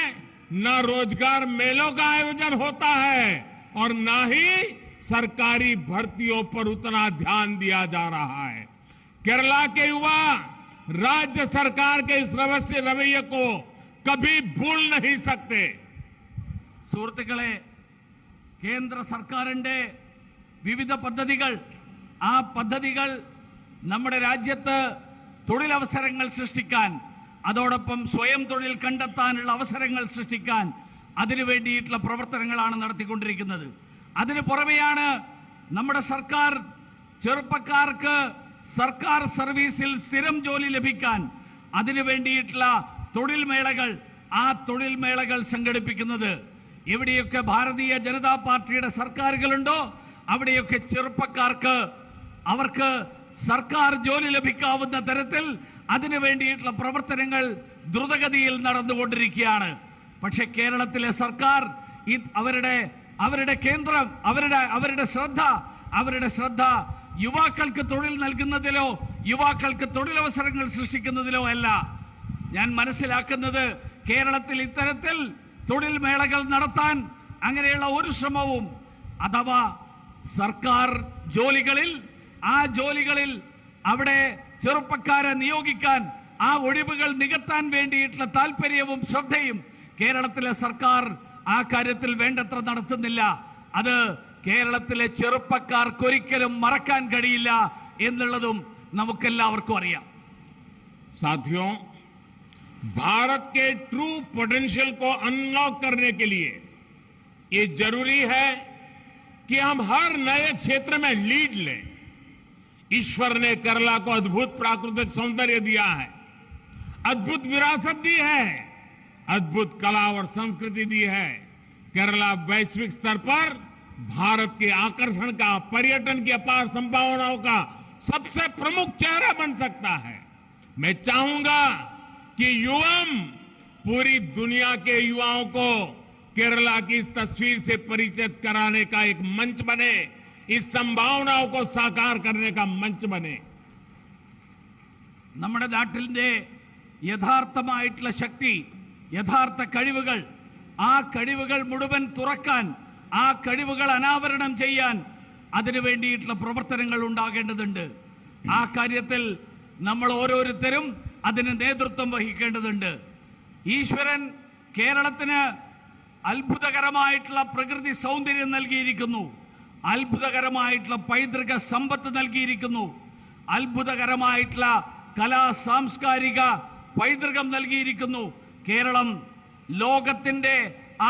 न रोजगार मेलों का आयोजन होता है और न ही सरकारी भर्तियों पर उतना ध्यान दिया जा रहा है। केरला के युवा राज्य सरकार के इस रवैये को कभी भूल नहीं सकते। സുഹൃത്തുക്കളെ, കേന്ദ്ര സർക്കാരിന്റെ വിവിധ പദ്ധതികൾ, ആ പദ്ധതികൾ നമ്മുടെ രാജ്യത്ത് തൊഴിലവസരങ്ങൾ സൃഷ്ടിക്കാൻ, അതോടൊപ്പം സ്വയം തൊഴിൽ കണ്ടെത്താനുള്ള അവസരങ്ങൾ സൃഷ്ടിക്കാൻ അതിനു വേണ്ടിയിട്ടുള്ള പ്രവർത്തനങ്ങളാണ് നടത്തിക്കൊണ്ടിരിക്കുന്നത്. അതിനു പുറമെയാണ് നമ്മുടെ സർക്കാർ ചെറുപ്പക്കാർക്ക് സർക്കാർ സർവീസിൽ സ്ഥിരം ജോലി ലഭിക്കാൻ അതിനു വേണ്ടിയിട്ടുള്ള തൊഴിൽ മേളകൾ സംഘടിപ്പിക്കുന്നത്. എവിടെയൊക്കെ ഭാരതീയ ജനതാ പാർട്ടിയുടെ സർക്കാരുകളുണ്ടോ അവിടെയൊക്കെ ചെറുപ്പക്കാർക്ക് അവർക്ക് സർക്കാർ ജോലി ലഭിക്കാവുന്ന തരത്തിൽ അതിനു വേണ്ടിയിട്ടുള്ള പ്രവർത്തനങ്ങൾ ദ്രുതഗതിയിൽ നടന്നുകൊണ്ടിരിക്കുകയാണ്. പക്ഷെ കേരളത്തിലെ സർക്കാർ അവരുടെ കേന്ദ്രം, അവരുടെ ശ്രദ്ധ യുവാക്കൾക്ക് തൊഴിൽ നൽകുന്നതിലോ യുവാക്കൾക്ക് തൊഴിലവസരങ്ങൾ സൃഷ്ടിക്കുന്നതിലോ അല്ല. ഞാൻ മനസ്സിലാക്കുന്നത് കേരളത്തിൽ ഇത്തരത്തിൽ തൊഴിൽ മേളകൾ നടത്താൻ അങ്ങനെയുള്ള ഒരു ശ്രമവും, അഥവാ സർക്കാർ ജോലികളിൽ അവിടെ ചെറുപ്പക്കാരെ നിയോഗിക്കാൻ, ആ ഒഴിവുകൾ നികത്താൻ വേണ്ടിയിട്ടുള്ള താല്പര്യവും ശ്രദ്ധയും കേരളത്തിലെ സർക്കാർ ആ കാര്യത്തിൽ വേണ്ടത്ര നടത്തുന്നില്ല. അത് കേരളത്തിലെ ചെറുപ്പക്കാർക്ക് ഒരിക്കലും മറക്കാൻ കഴിയില്ല എന്നുള്ളതും നമുക്കെല്ലാവർക്കും അറിയാം. साथियों, भारत के ट्रू पोटेंशियल को अनलॉक करने के लिए ये जरूरी है कि हम हर नए क्षेत्र में लीड लें। ईश्वर ने केरला को अद्भुत प्राकृतिक सौंदर्य दिया है, अद्भुत विरासत दी है, अद्भुत कला और संस्कृति दी है। केरला वैश्विक स्तर पर भारत के आकर्षण का, पर्यटन की अपार संभावनाओं का सबसे प्रमुख चेहरा बन सकता है। मैं चाहूंगा कि युवम पूरी दुनिया के युवाओं को केरला की इस तस्वीर से परिचित कराने का एक मंच बने, इस संभावनाओं को साकार करने का मंच बने। നമ്മുടെ നാട്ടിലെ യഥാർത്ഥമായിട്ടുള്ള ശക്തി, യഥാർത്ഥ കഴിവുകൾ, ആ കഴിവുകൾ മുഴുവൻ തുറക്കാൻ, ആ കഴിവുകൾ അനാവരണം ചെയ്യാൻ അതിനു വേണ്ടിയിട്ടുള്ള പ്രവർത്തനങ്ങൾ ഉണ്ടാകേണ്ടതുണ്ട്. ആ കാര്യത്തിൽ നമ്മൾ ഓരോരുത്തരും അതിന് നേതൃത്വം വഹിക്കേണ്ടതുണ്ട്. ഈശ്വരൻ കേരളത്തിന് അത്ഭുതകരമായിട്ടുള്ള പ്രകൃതി സൗന്ദര്യം നൽകിയിരിക്കുന്നു, അത്ഭുതകരമായിട്ടുള്ള പൈതൃക സമ്പത്ത് നൽകിയിരിക്കുന്നു, അത്ഭുതകരമായിട്ടുള്ള കലാ സാംസ്കാരിക പൈതൃകം നൽകിയിരിക്കുന്നു. കേരളം ലോകത്തിന്റെ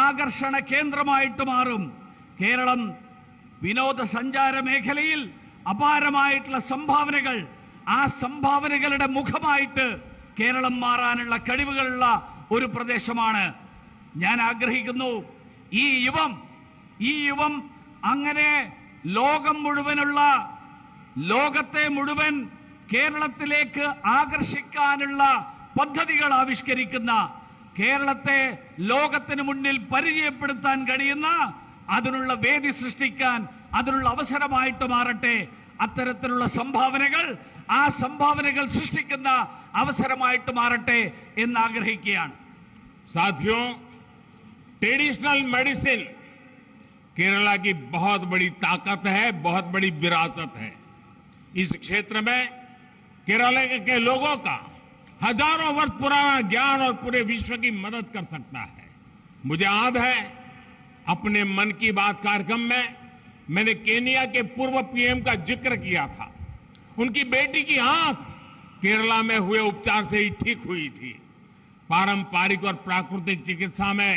ആകർഷണ കേന്ദ്രമായിട്ട് മാറും. കേരളം വിനോദസഞ്ചാര മേഖലയിൽ അപാരമായിട്ടുള്ള സംഭാവനകൾ, ആ സംഭാവനകളുടെ മുഖമായിട്ട് കേരളം മാറാനുള്ള കഴിവുകളുള്ള ഒരു പ്രദേശമാണ്. ഞാൻ ആഗ്രഹിക്കുന്നു ഈ യുവം അങ്ങനെ ലോകത്തെ മുഴുവൻ കേരളത്തിലേക്ക് ആകർഷിക്കാനുള്ള പദ്ധതികൾ ആവിഷ്കരിക്കുന്ന, കേരളത്തെ ലോകത്തിന് മുന്നിൽ പരിചയപ്പെടുത്താൻ കഴിയുന്ന അതിനുള്ള വേദി സൃഷ്ടിക്കാൻ അതിനുള്ള അവസരമായിട്ട് മാറട്ടെ. അത്തരത്തിലുള്ള സംഭാവനകൾ, ആ സംഭാവനകൾ സൃഷ്ടിക്കുന്ന അവസരമായിട്ട് മാറട്ടെ എന്ന് ആഗ്രഹിക്കുകയാണ്. साथियों, ट्रेडिशनल मेडिसिन केरला की बहुत बड़ी ताकत है, बहुत बड़ी विरासत है. इस क्षेत्र में केरला के लोगों का हजारों वर्ष पुराना ज्ञान और पूरे विश्व की मदद कर सकता है. मुझे याद है अपने मन की बात कार्यक्रम में मैंने केनिया के पूर्व पीएम का जिक्र किया था. उनकी बेटी की आंख केरला में हुए उपचार से ही ठीक हुई थी. पारंपरिक और प्राकृतिक चिकित्सा में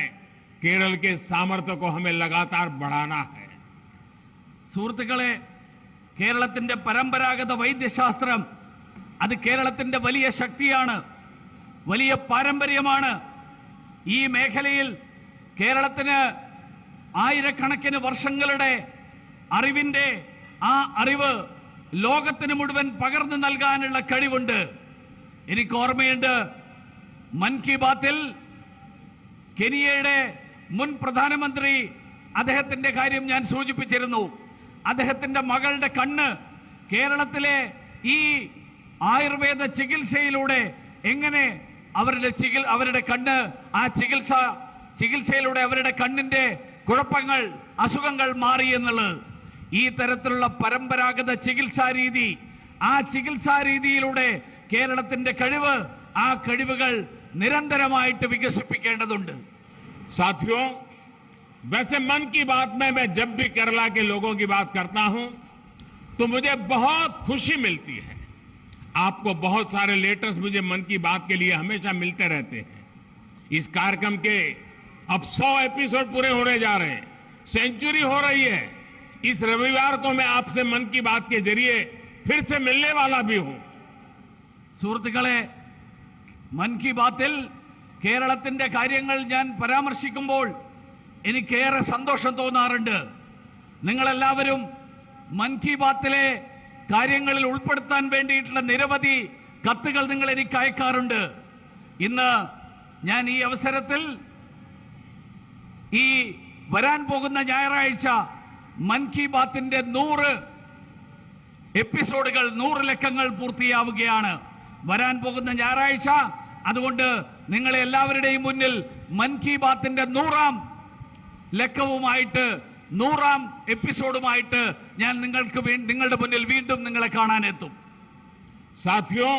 केरल के सामर्थ्य को हमें लगातार बढ़ाना है. സുഹൃത്തുക്കളെ, കേരളത്തിന്റെ പരമ്പരാഗത വൈദ്യശാസ്ത്രം അത് കേരളത്തിന്റെ വലിയ ശക്തിയാണ്, വലിയ പാരമ്പര്യമാണ്. ഈ മേഖലയിൽ കേരളത്തിന് ആയിരക്കണക്കിന് വർഷങ്ങളുടെ അറിവിന്റെ ആ അറിവ് ലോകത്തിന് മുഴുവൻ പകർന്നു നൽകാനുള്ള കഴിവുണ്ട്. എനിക്ക് ഓർമ്മയുണ്ട്, മൻ കി ബാത്തിൽ കെനിയയുടെ മുൻ പ്രധാനമന്ത്രി അദ്ദേഹത്തിന്റെ കാര്യം ഞാൻ സൂചിപ്പിച്ചിരുന്നു. അദ്ദേഹത്തിന്റെ മകളുടെ കണ്ണ് കേരളത്തിലെ ഈ ആയുർവേദ ചികിത്സയിലൂടെ എങ്ങനെ അവരുടെ കണ്ണ് ആ ചികിത്സയിലൂടെ അവരുടെ കണ്ണിന്റെ കുഴപ്പങ്ങൾ, അസുഖങ്ങൾ മാറി എന്നുള്ളത്. ഈ തരത്തിലുള്ള പരമ്പരാഗത ചികിത്സാ രീതി, ആ ചികിത്സാ രീതിയിലൂടെ കേരളത്തിന്റെ കഴിവ്, ആ കഴിവുകൾ നിരന്തരമായിട്ട് വികസിപ്പിക്കേണ്ടതുണ്ട്. साथियों, वैसे मन की बात में मैं जब भी केरला के लोगों की बात करता हूं तो मुझे बहुत खुशी मिलती है. आपको बहुत सारे लेटर्स मुझे मन की बात के लिए हमेशा मिलते रहते हैं. इस कार्यक्रम के अब 100 एपिसोड पूरे होने जा रहे हैं, सेंचुरी हो रही है. इस रविवार को मैं आपसे मन की बात के जरिए फिर से मिलने वाला भी हूं. സുഹൃത്തുക്കളെ, മൻ കി ബാത്തിൽ കേരളത്തിന്റെ കാര്യങ്ങൾ ഞാൻ പരാമർശിക്കുമ്പോൾ എനിക്കേറെ സന്തോഷം തോന്നാറുണ്ട്. നിങ്ങളെല്ലാവരും മൻ കി ബാത്തിലെ കാര്യങ്ങളിൽ ഉൾപ്പെടുത്താൻ വേണ്ടിയിട്ടുള്ള നിരവധി കത്തുകൾ നിങ്ങൾ എനിക്ക് അയക്കാറുണ്ട്. ഇന്ന് ഞാൻ ഈ അവസരത്തിൽ ഈ വരാൻ പോകുന്ന ഞായറാഴ്ച മൻ കി ബാത്തിന്റെ 100 എപ്പിസോഡുകൾ, 100 ലക്കങ്ങൾ പൂർത്തിയാവുകയാണ് വരാൻ പോകുന്ന ഞായറാഴ്ച. അതുകൊണ്ട് നിങ്ങളെ എല്ലാവരുടെയും മുന്നിൽ മൻ കി ബാത്തിന്റെ 100ാം ലക്കവുമായിട്ട്, 100ാം എപ്പിസോഡുമായിട്ട് ഞാൻ നിങ്ങളുടെ മുന്നിൽ വീണ്ടും നിങ്ങളെ കാണാനെത്തും. साथियों,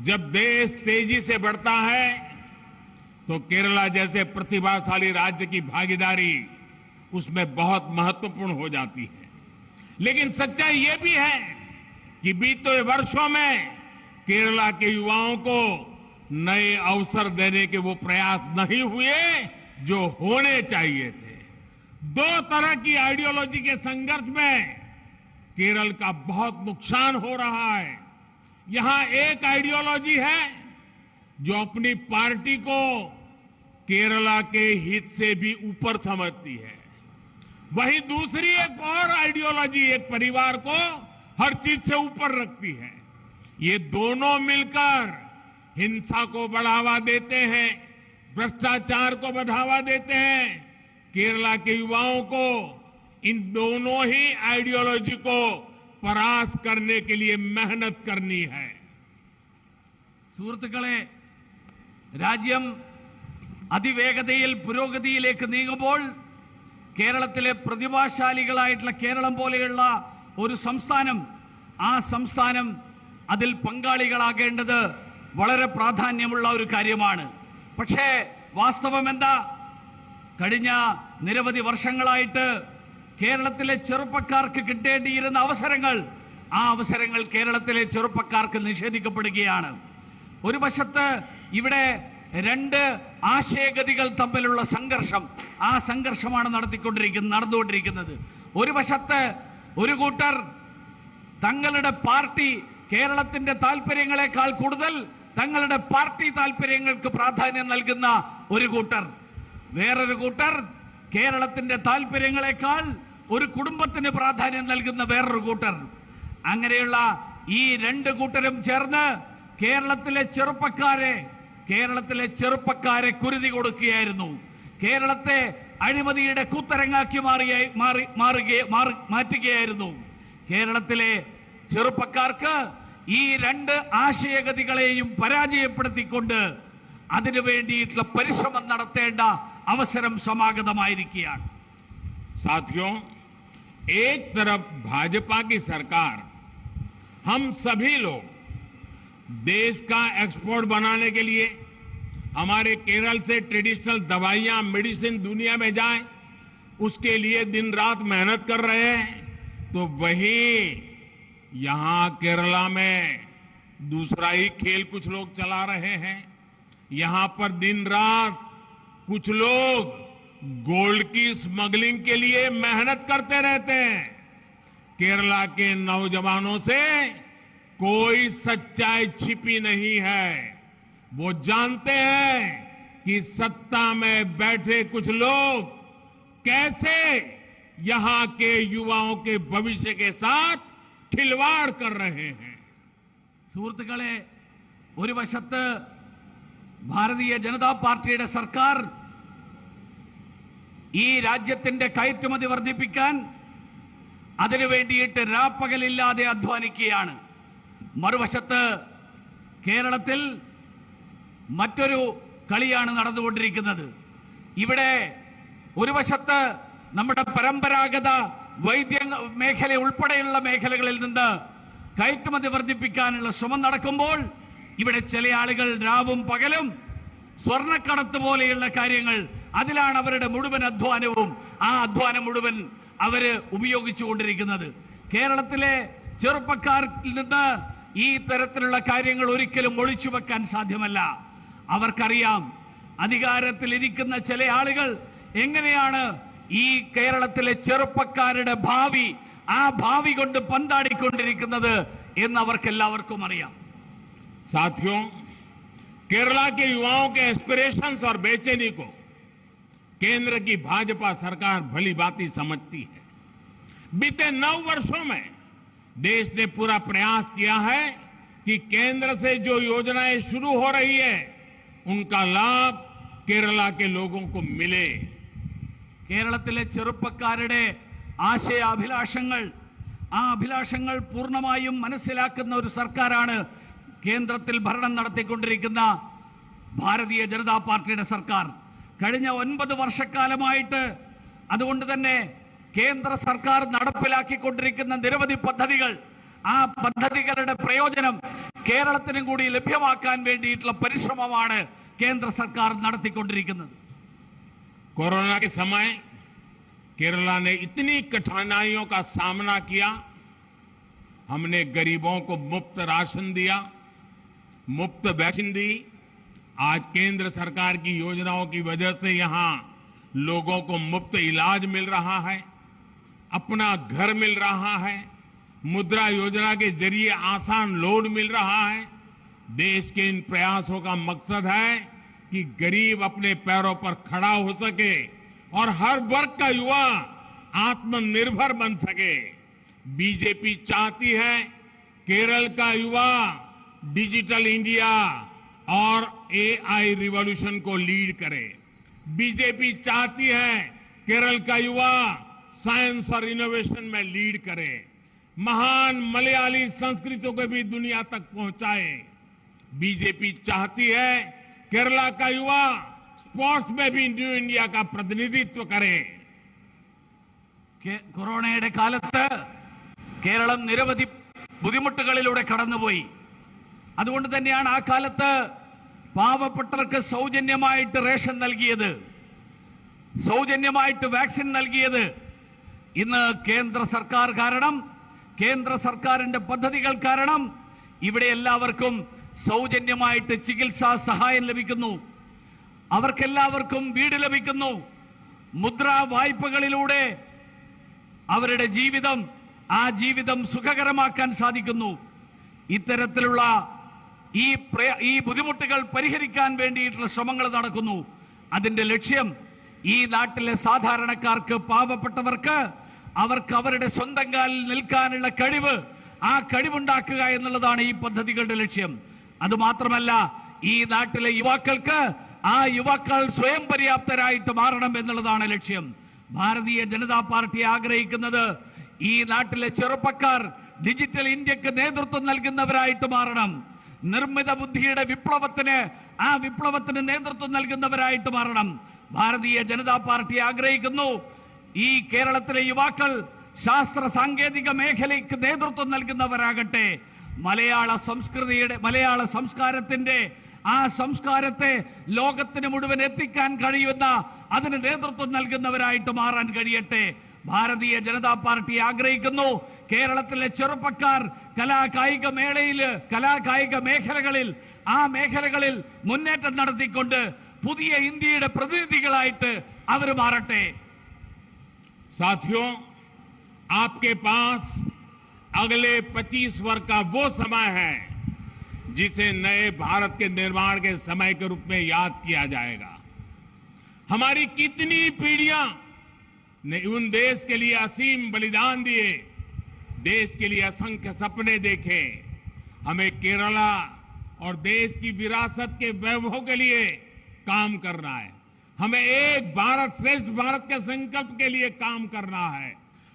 जब देश तेजी से बढ़ता है तो केरला जैसे प्रतिभाशाली राज्य की भागीदारी उसमें बहुत महत्वपूर्ण हो जाती है. लेकिन सच्चाई यह भी है कि बीते वर्षों में केरला के युवाओं को नए अवसर देने के वो प्रयास नहीं हुए जो होने चाहिए थे. दो तरह की आइडियोलॉजी के संघर्ष में केरल का बहुत नुकसान हो रहा है. यहां एक आइडियोलॉजी है जो अपनी पार्टी को केरला के हित से भी ऊपर समझती है. वहीं दूसरी एक और आइडियोलॉजी एक परिवार को हर चीज से ऊपर रखती है. ये दोनों मिलकर हिंसा को बढ़ावा देते हैं, भ्रष्टाचार को बढ़ावा देते हैं. केरला के युवाओं को इन दोनों ही आइडियोलॉजी को परास्त करने के लिए मेहनत करनी है. സുഹൃത്തുക്കളെ, രാജ്യം അതിവേഗതയിൽ പുരോഗതിയിലേക്ക് നീങ്ങുമ്പോൾ കേരളത്തിലെ പ്രതിഭാശാലികളായിട്ടുള്ള കേരളം പോലെയുള്ള ഒരു സംസ്ഥാനം, ആ സംസ്ഥാനം അതിൽ പങ്കാളികളാകേണ്ടത് വളരെ പ്രാധാന്യമുള്ള ഒരു കാര്യമാണ്. പക്ഷേ വാസ്തവം എന്താ? കഴിഞ്ഞ നിരവധി വർഷങ്ങളായിട്ട് കേരളത്തിലെ ചെറുപ്പക്കാർക്ക് കിട്ടേണ്ടിയിരുന്ന അവസരങ്ങൾ ആ അവസരങ്ങൾ കേരളത്തിലെ ചെറുപ്പക്കാർക്ക് നിഷേധിക്കപ്പെടുകയാണ്. ഒരു വശത്ത് ഇവിടെ രണ്ട് ആശയഗതികൾ തമ്മിലുള്ള സംഘർഷം, ആ സംഘർഷമാണ് നടന്നുകൊണ്ടിരിക്കുന്നത്. ഒരു വശത്ത് ഒരു കൂട്ടർ തങ്ങളുടെ പാർട്ടി കേരളത്തിന്റെ താല്പര്യങ്ങളെക്കാൾ കൂടുതൽ തങ്ങളുടെ പാർട്ടി താല്പര്യങ്ങൾക്ക് പ്രാധാന്യം നൽകുന്ന ഒരു കൂട്ടർ, വേറൊരു കൂട്ടർ കേരളത്തിന്റെ താല്പര്യങ്ങളെക്കാൾ ഒരു കുടുംബത്തിന് പ്രാധാന്യം നൽകുന്ന വേറൊരു കൂട്ടർ. അങ്ങനെയുള്ള ഈ രണ്ട് കൂട്ടരും ചേർന്ന് കേരളത്തിലെ ചെറുപ്പക്കാരെ കുരുതി കൊടുക്കുകയായിരുന്നു. കേരളത്തെ അഴിമതിയുടെ കൂത്തരങ്ങാക്കി മാറ്റുകയായിരുന്നു. കേരളത്തിലെ ചെറുപ്പക്കാർക്ക് ഈ രണ്ട് ആശയഗതികളെയും പരാജയപ്പെടുത്തിക്കൊണ്ട് അതിനു വേണ്ടിയിട്ടുള്ള പരിശ്രമം നടത്തേണ്ട അവസരം സമാഗതമായിരിക്കുകയാണ്. साथियों, एक तरफ भाजपा की सरकार हम सभी लोग देश का एक्सपोर्ट बनाने के लिए हमारे केरल से ट्रेडिशनल दवाइयां मेडिसिन दुनिया में जाए उसके लिए दिन रात मेहनत कर रहे हैं, तो वही यहां केरला में दूसरा ही खेल कुछ लोग चला रहे हैं. यहां पर दिन रात कुछ लोग गोल्ड की स्मगलिंग के लिए मेहनत करते रहते हैं. केरला के नौजवानों से कोई सच्चाई छिपी नहीं है. वो जानते हैं कि सत्ता में बैठे कुछ लोग कैसे यहां के युवाओं के भविष्य के साथ खिलवाड़ कर रहे हैं. സുഹൃത്തുക്കളെ, ഒരു വശത്ത് ഭാരതീയ ജനതാ പാർട്ടിയുടെ സർക്കാർ ഈ രാജ്യത്തിന്റെ കയറ്റുമതി വർദ്ധിപ്പിക്കാൻ അതിനു വേണ്ടിയിട്ട് രാപ്പകലില്ലാതെ അധ്വാനിക്കുകയാണ്. മറുവശത്ത് കേരളത്തിൽ മറ്റൊരു കളിയാണ് നടന്നുകൊണ്ടിരിക്കുന്നത്. ഇവിടെ ഒരു വശത്ത് നമ്മുടെ പരമ്പരാഗത വൈദ്യ മേഖല ഉൾപ്പെടെയുള്ള മേഖലകളിൽ നിന്ന് കയറ്റുമതി വർദ്ധിപ്പിക്കാനുള്ള ശ്രമം നടക്കുമ്പോൾ ഇവിടെ ചില ആളുകൾ രാവും പകലും സ്വർണ്ണക്കടത്ത് പോലെയുള്ള കാര്യങ്ങൾ, അതിലാണ് അവരുടെ മുഴുവൻ അധ്വാനവും. ആ അധ്വാനം മുഴുവൻ അവര് ഉപയോഗിച്ചുകൊണ്ടിരിക്കുന്നത്. കേരളത്തിലെ ചെറുപ്പക്കാരിൽ നിന്ന് ഈ തരത്തിലുള്ള കാര്യങ്ങൾ ഒരിക്കലും ഒളിച്ചു വെക്കാൻ സാധ്യമല്ല. അവർക്കറിയാം അധികാരത്തിൽ ഇരിക്കുന്ന ചില ആളുകൾ എങ്ങനെയാണ് ഈ കേരളത്തിലെ ചെറുപ്പക്കാരുടെ ഭാവി, ആ ഭാവി കൊണ്ട് പന്താടിക്കൊണ്ടിരിക്കുന്നത് എന്ന് അവർക്കെല്ലാവർക്കും അറിയാം. साथियों, केरला के युवाओं के एस्पिरेशंस और बेचैनी को केंद्र की भाजपा सरकार भली भांति समझती है. बीते 9 वर्षों में देश ने पूरा प्रयास किया है कि केंद्र से जो योजनाएं शुरू हो रही है उनका लाभ केरला के लोगों को मिले. കേരളത്തിലെ ചെറുപ്പക്കാരുടെ ആശയാഭിലാഷങ്ങൾ, ആ അഭിലാഷങ്ങൾ പൂർണ്ണമായും മനസ്സിലാക്കുന്ന ഒരു സർക്കാരാണ് കേന്ദ്രത്തിൽ ഭരണം നടത്തിക്കൊണ്ടിരിക്കുന്ന ഭാരതീയ ജനതാ പാർട്ടിയുടെ സർക്കാർ. കഴിഞ്ഞ 9 വർഷക്കാലമായിട്ട് അതുകൊണ്ട് തന്നെ കേന്ദ്ര സർക്കാർ നടപ്പിലാക്കിക്കൊണ്ടിരിക്കുന്ന നിരവധി പദ്ധതികൾ, ആ പദ്ധതികളുടെ പ്രയോജനം കേരളത്തിനും കൂടി ലഭ്യമാക്കാൻ വേണ്ടിയിട്ടുള്ള പരിശ്രമമാണ് കേന്ദ്ര സർക്കാർ നടത്തിക്കൊണ്ടിരിക്കുന്നത്. कोरोना के समय केरला ने इतनी कठिनाइयों का सामना किया. हमने गरीबों को मुफ्त राशन दिया, मुफ्त वैक्सीन दी. आज केंद्र सरकार की योजनाओं की वजह से यहां लोगों को मुफ्त इलाज मिल रहा है, अपना घर मिल रहा है, मुद्रा योजना के जरिए आसान लोन मिल रहा है. देश के इन प्रयासों का मकसद है कि गरीब अपने पैरों पर खड़ा हो सके और हर वर्ग का युवा आत्मनिर्भर बन सके. बीजेपी चाहती है केरल का युवा डिजिटल इंडिया और एआई रिवॉल्यूशन को लीड करे. बीजेपी चाहती है केरल का युवा साइंस और इनोवेशन में लीड करे, महान मलयाली संस्कृतियों को भी दुनिया तक पहुंचाए. बीजेपी चाहती है केरला का युवा स्पोर्ट्स में भी न्यू इंडिया का प्रतिनिधित्व करे. കൊറോണയുടെ കാലത്ത് കേരളം നിരവധി ബുദ്ധിമുട്ടുകളിലൂടെ കടന്നുപോയി. അതുകൊണ്ട് തന്നെയാണ് ആ കാലത്ത് പാവപ്പെട്ടവർക്ക് സൗജന്യമായിട്ട് റേഷൻ നൽകിയത്, സൗജന്യമായിട്ട് വാക്സിൻ നൽകിയത്. ഇന്ന് കേന്ദ്ര സർക്കാർ കാരണം കേന്ദ്ര സർക്കാരിന്റെ പദ്ധതികൾ കാരണം ഇവിടെ എല്ലാവർക്കും സൗജന്യമായിട്ട് ചികിത്സാ സഹായം ലഭിക്കുന്നു. അവർക്കെല്ലാവർക്കും വീട് ലഭിക്കുന്നു. മുദ്രാ വായ്പകളിലൂടെ അവരുടെ ജീവിതം സുഖകരമാക്കാൻ സാധിക്കുന്നു. ഇത്തരത്തിലുള്ള ഈ ബുദ്ധിമുട്ടുകൾ പരിഹരിക്കാൻ വേണ്ടിയിട്ടുള്ള ശ്രമങ്ങൾ നടക്കുന്നു. അതിന്റെ ലക്ഷ്യം ഈ നാട്ടിലെ സാധാരണക്കാർക്ക്, പാവപ്പെട്ടവർക്ക് അവർക്ക് അവരുടെ സ്വന്തം കാലിൽ നിൽക്കാനുള്ള ആ കഴിവുണ്ടാക്കുക എന്നുള്ളതാണ് ഈ പദ്ധതികളുടെ ലക്ഷ്യം. അതുമാത്രമല്ല, ഈ നാട്ടിലെ യുവാക്കൾക്ക് ആ യുവാക്കൾ സ്വയം പര്യാപ്തരായിട്ട് മാറണം എന്നുള്ളതാണ് ലക്ഷ്യം. ഭാരതീയ ജനതാ പാർട്ടി ആഗ്രഹിക്കുന്നത് ഈ നാട്ടിലെ ചെറുപ്പക്കാർ ഡിജിറ്റൽ ഇന്ത്യക്ക് നേതൃത്വം നൽകുന്നവരായിട്ട് മാറണം. നിർമ്മിത ബുദ്ധിയുടെ വിപ്ലവത്തിന് നേതൃത്വം നൽകുന്നവരായിട്ട് മാറണം. ഭാരതീയ ജനതാ പാർട്ടി ആഗ്രഹിക്കുന്നു ഈ കേരളത്തിലെ യുവാക്കൾ ശാസ്ത്ര സാങ്കേതിക മേഖലയ്ക്ക് നേതൃത്വം നൽകുന്നവരാകട്ടെ. മലയാള സംസ്കാരത്തിന്റെ ആ സംസ്കാരത്തെ ലോകത്തിന് മുഴുവൻ എത്തിക്കാൻ കഴിയുന്ന അതിന് നേതൃത്വം നൽകുന്നവരായിട്ട് മാറാൻ കഴിയട്ടെ. ഭാരതീയ ജനതാ പാർട്ടി ആഗ്രഹിക്കുന്നു കേരളത്തിലെ ചെറുപ്പക്കാർ കലാകായിക മേഖലകളിൽ മുന്നേറ്റം നടത്തിക്കൊണ്ട് പുതിയ ഇന്ത്യയുടെ പ്രതിനിധികളായിട്ട് അവർ മാറട്ടെ. साथियों, आपके पास अगले 25 वर्ष का वो समय है जिसे नए भारत के निर्माण के समय के रूप में याद किया जाएगा. हमारी कितनी पीढ़ियां ने उन देश के लिए असीम बलिदान दिए, देश के लिए असंख्य सपने देखे. हमें केरला और देश की विरासत के वैभव के लिए काम करना है. हमें एक भारत श्रेष्ठ भारत के संकल्प के लिए काम करना है.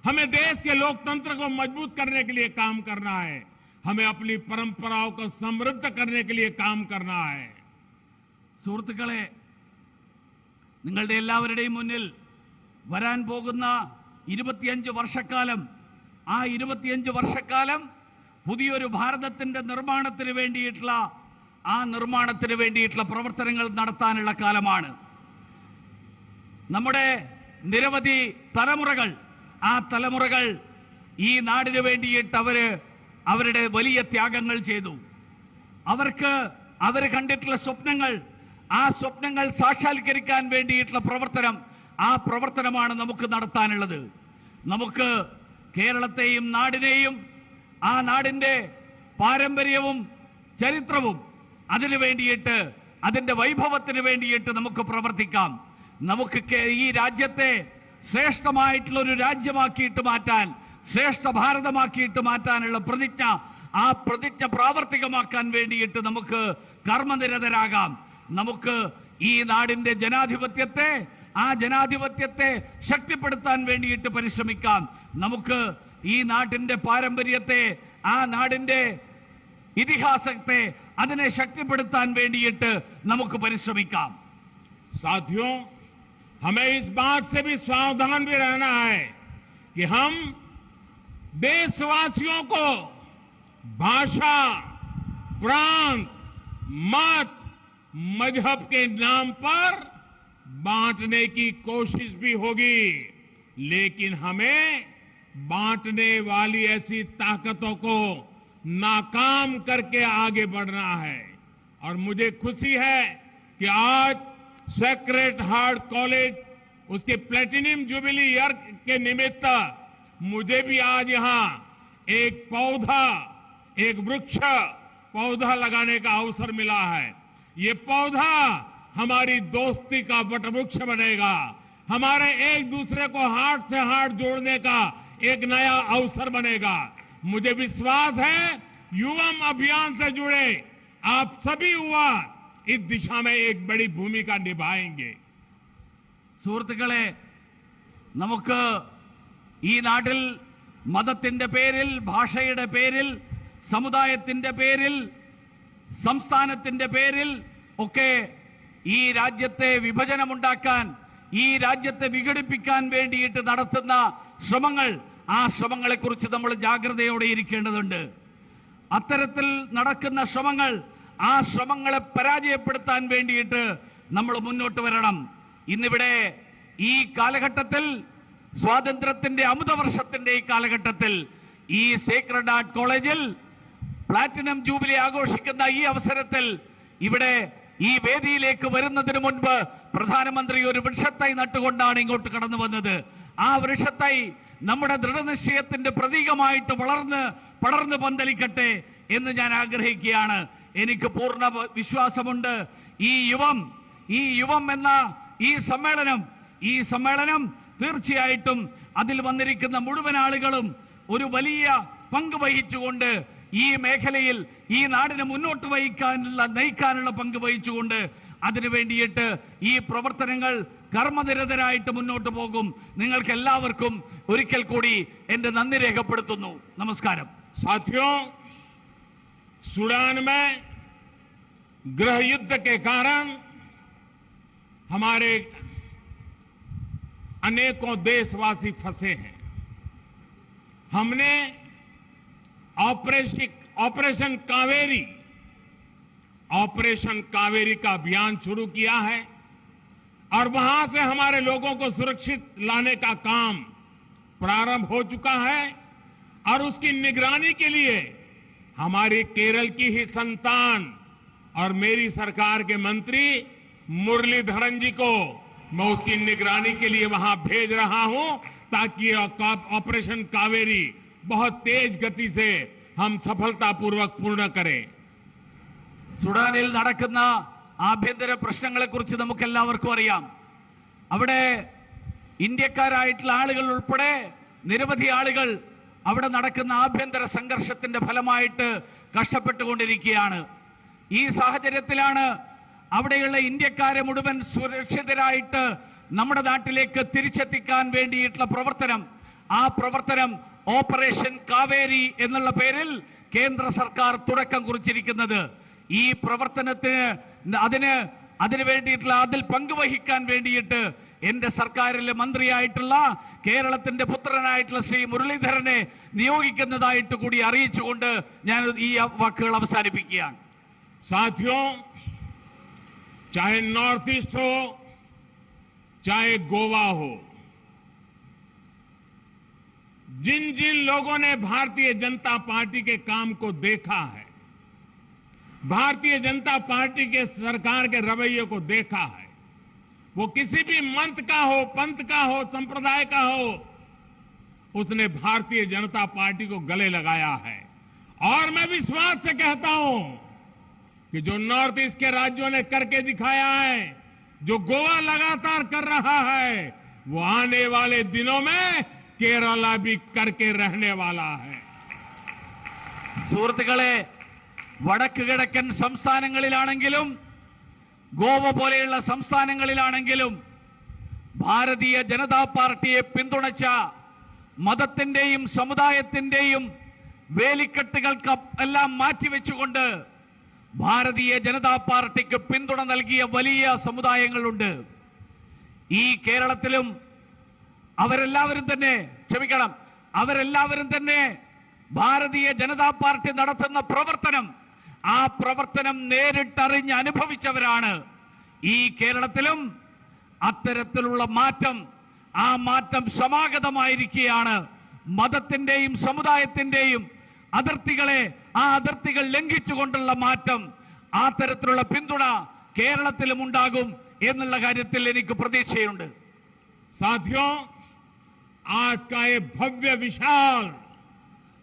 हमें देश के लोकतंत्र को मजबूत करने के लिए काम करना है. हमें अपनी परंपराओं को समृद्ध करने के लिए काम करना है. സുഹൃത്തുക്കളെ, നിങ്ങളുടെ എല്ലാവരുടെയും മുന്നിൽ വരാൻ പോകുന്ന 25 വർഷക്കാലം, ആ 25 വർഷക്കാലം പുതിയൊരു ഭാരതത്തിന്റെ നിർമ്മാണത്തിന് വേണ്ടിയിട്ടുള്ള പ്രവർത്തനങ്ങൾ നടത്താനുള്ള കാലമാണ്. നമ്മുടെ നിരവധി തലമുറകൾ, ആ തലമുറകൾ ഈ നാടിന് വേണ്ടിയിട്ട് അവരുടെ വലിയ ത്യാഗങ്ങൾ ചെയ്തു. അവർ കണ്ടിട്ടുള്ള ആ സ്വപ്നങ്ങൾ സാക്ഷാത്കരിക്കാൻ വേണ്ടിയിട്ടുള്ള ആ പ്രവർത്തനമാണ് നമുക്ക് നടത്താനുള്ളത്. നമുക്ക് കേരളത്തെയും നാടിനെയും ആ നാടിന്റെ പാരമ്പര്യവും ചരിത്രവും അതിനു വേണ്ടിയിട്ട്, അതിന്റെ വൈഭവത്തിന് വേണ്ടിയിട്ട് നമുക്ക് പ്രവർത്തിക്കാം. നമുക്ക് ഈ രാജ്യത്തെ ശ്രേഷ്ഠമായിട്ടുള്ള ഒരു രാജ്യമാക്കിയിട്ട് മാറ്റാൻ, ശ്രേഷ്ഠ ഭാരതമാക്കിയിട്ട് മാറ്റാനുള്ള ആ പ്രതിജ്ഞ പ്രാവർത്തികമാക്കാൻ വേണ്ടിയിട്ട് നമുക്ക് കർമ്മനിരതരാകാം. നമുക്ക് ഈ നാടിന്റെ ജനാധിപത്യത്തെ ശക്തിപ്പെടുത്താൻ വേണ്ടിയിട്ട് പരിശ്രമിക്കാം. നമുക്ക് ഈ നാട്ടിന്റെ പാരമ്പര്യത്തെ, ആ നാടിന്റെ ഇതിഹാസത്തെ അതിനെ ശക്തിപ്പെടുത്താൻ വേണ്ടിയിട്ട് നമുക്ക് പരിശ്രമിക്കാം. साथियों, हमें इस बात से भी सावधान भी रहना है कि हम देशवासियों को भाषा, प्रांत, मत, मजहब के नाम पर बांटने की कोशिश भी होगी, लेकिन हमें बांटने वाली ऐसी ताकतों को नाकाम करके आगे बढ़ना है. और मुझे खुशी है कि आज सेक्रेड हार्ट कॉलेज उसके प्लेटिनम जुबिली ईयर के निमित्त मुझे भी आज यहां एक वृक्ष पौधा लगाने का अवसर मिला है. ये पौधा हमारी दोस्ती का वटवृक्ष बनेगा. हमारे एक दूसरे को हाथ से हाथ जोड़ने का एक नया अवसर बनेगा. मुझे विश्वास है युवम अभियान से जुड़े आप सभी युवा इस दिशा में एक बड़ी भूमिका निभाएंगे. സുഹൃത്തുക്കളെ, നമുക്ക് ഈ നാട്ടിൽ മതത്തിന്റെ പേരിൽ, ഭാഷയുടെ പേരിൽ, സമുദായത്തിന്റെ പേരിൽ, സംസ്ഥാനത്തിന്റെ പേരിൽ ഒക്കെ ഈ രാജ്യത്തെ വിഭജനമുണ്ടാക്കാൻ, ഈ രാജ്യത്തെ വിഘടിപ്പിക്കാൻ വേണ്ടിയിട്ട് നടത്തുന്ന ആ ശ്രമങ്ങളെക്കുറിച്ച് നമ്മൾ ജാഗ്രതയോടെ ഇരിക്കേണ്ടതുണ്ട്. അത്തരത്തിൽ നടക്കുന്ന ആ ശ്രമങ്ങളെ പരാജയപ്പെടുത്താൻ വേണ്ടിയിട്ട് നമ്മൾ മുന്നോട്ട് വരണം. ഇന്നിവിടെ ഈ കാലഘട്ടത്തിൽ, സ്വാതന്ത്ര്യത്തിന്റെ അമൃതവർഷത്തിന്റെ ഈ കാലഘട്ടത്തിൽ ഈ സേക്രഡ് ഹാർട്ട് കോളേജിൽ പ്ലാറ്റിനം ജൂബിലി ആഘോഷിക്കുന്ന ഈ അവസരത്തിൽ ഇവിടെ ഈ വേദിയിലേക്ക് വരുന്നതിന് മുൻപ് പ്രധാനമന്ത്രി ഒരു വൃക്ഷത്തൈ നട്ടുകൊണ്ടാണ് ഇങ്ങോട്ട് കടന്നു വന്നത്. ആ വൃക്ഷത്തൈ നമ്മുടെ ദൃഢനിശ്ചയത്തിന്റെ പ്രതീകമായിട്ട് പടർന്ന് പന്തലിക്കട്ടെ എന്ന് ഞാൻ ആഗ്രഹിക്കുകയാണ്. എനിക്ക് പൂർണ്ണ വിശ്വാസമുണ്ട് ഈ യുവം എന്ന ഈ സമ്മേളനം തീർച്ചയായിട്ടും അതിൽ വന്നിരിക്കുന്ന മുഴുവൻ ആളുകളും ഒരു വലിയ പങ്ക് വഹിച്ചുകൊണ്ട് ഈ മേഖലയിൽ ഈ നാടിനെ മുന്നോട്ട് നയിക്കാനുള്ള പങ്ക് വഹിച്ചുകൊണ്ട് അതിനു വേണ്ടിയിട്ട് ഈ പ്രവർത്തനങ്ങൾ കർമ്മനിരതരായിട്ട് മുന്നോട്ട് പോകും. നിങ്ങൾക്ക് എല്ലാവർക്കും ഒരിക്കൽ കൂടി എന്റെ നന്ദി രേഖപ്പെടുത്തുന്നു. നമസ്കാരം. साथियों, सूडान में गृह युद्ध के कारण हमारे अनेकों देशवासी फंसे हैं. हमने ऑपरेशन कावेरी का अभियान शुरू किया है और वहां से हमारे लोगों को सुरक्षित लाने का काम प्रारंभ हो चुका है और उसकी निगरानी के लिए हमारी केरल की ही संतान और मेरी सरकार के मंत्री मुरलीधरन जी को मैं उसकी निगरानी के लिए वहां भेज रहा हूं ताकि ऑपरेशन कावेरी बहुत तेज गति से हम सफलतापूर्वक पूर्ण करें. സുഡാനിൽ നടക്കുന്ന ആഭ്യന്തര പ്രശ്നങ്ങളെ കുറിച്ച് നമുക്ക് എല്ലാവർക്കും അറിയാം. അവിടെ ഇന്ത്യക്കാരായിട്ടുള്ള ആളുകൾ ഉൾപ്പെടെ നിരവധി ആളുകൾ അവിടെ നടക്കുന്ന ആഭ്യന്തര സംഘർഷത്തിന്റെ ഫലമായിട്ട് കഷ്ടപ്പെട്ടുകൊണ്ടിരിക്കുകയാണ്. ഈ സാഹചര്യത്തിലാണ് അവിടെയുള്ള ഇന്ത്യക്കാരെ മുഴുവൻ സുരക്ഷിതരായിട്ട് നമ്മുടെ നാട്ടിലേക്ക് തിരിച്ചെത്തിക്കാൻ വേണ്ടിയിട്ടുള്ള ആ പ്രവർത്തനം ഓപ്പറേഷൻ കാവേരി എന്നുള്ള പേരിൽ കേന്ദ്ര സർക്കാർ തുടക്കം കുറിച്ചിരിക്കുന്നത്. ഈ പ്രവർത്തനത്തിന് അതിനു വേണ്ടിയിട്ടുള്ള അതിൽ പങ്കുവഹിക്കാൻ വേണ്ടിയിട്ട് എന്റെ സർക്കാരിലെ മന്ത്രിയായിട്ടുള്ള കേരളത്തിന്റെ പുത്രനായിട്ടുള്ള ശ്രീ മുരളീധരനെ നിയോഗിക്കുന്നതായിട്ട് കൂടി അറിയിച്ചുകൊണ്ട് ഞാൻ ഈ വാക്കുകൾ അവസാനിപ്പിക്കുകയാണ്. साथियों, चाहे नॉर्थ ईस्ट हो चाहे गोवा हो, जिन जिन लोगों ने भारतीय जनता पार्टी के काम को देखा है, भारतीय जनता पार्टी के सरकार के रवैये को देखा है, वो किसी भी मंत का हो, पंथ का हो, संप्रदाय का हो, उसने भारतीय जनता पार्टी को गले लगाया है. और मैं विश्वास से कहता हूं कि जो नॉर्थ ईस्ट के राज्यों ने करके दिखाया है, जो गोवा लगातार कर रहा है, वो आने वाले दिनों में केरला भी करके रहने वाला है. സുഹൃത്തുക്കളെ, വടക്ക് കിഴക്കൻ സംസ്ഥാനങ്ങളിലാണെങ്കിലും ഗോവ പോലെയുള്ള സംസ്ഥാനങ്ങളിലാണെങ്കിലും ഭാരതീയ ജനതാ പാർട്ടിയെ പിന്തുണച്ച മതത്തിന്റെയും സമുദായത്തിന്റെയും വേലിക്കെട്ടുകൾക്ക് എല്ലാം മാറ്റിവെച്ചുകൊണ്ട് ഭാരതീയ ജനതാ പാർട്ടിക്ക് പിന്തുണ നൽകിയ വലിയ സമുദായങ്ങളുണ്ട്. ഈ കേരളത്തിലും അവരെല്ലാവരും തന്നെ ഭാരതീയ ജനതാ പാർട്ടി നടത്തുന്ന ആ പ്രവർത്തനം നേരിട്ടറിഞ്ഞ് അനുഭവിച്ചവരാണ്. ഈ കേരളത്തിലും അത്തരത്തിലുള്ള ആ മാറ്റം സമാഗതമായിരിക്കുകയാണ്. മതത്തിന്റെയും സമുദായത്തിന്റെയും അതിർത്തികൾ ലംഘിച്ചുകൊണ്ടുള്ള മാറ്റം, ആ തരത്തിലുള്ള പിന്തുണ കേരളത്തിലും ഉണ്ടാകും എന്നുള്ള കാര്യത്തിൽ എനിക്ക് പ്രതീക്ഷയുണ്ട്. साथियों, आज का ये भव्य विशाल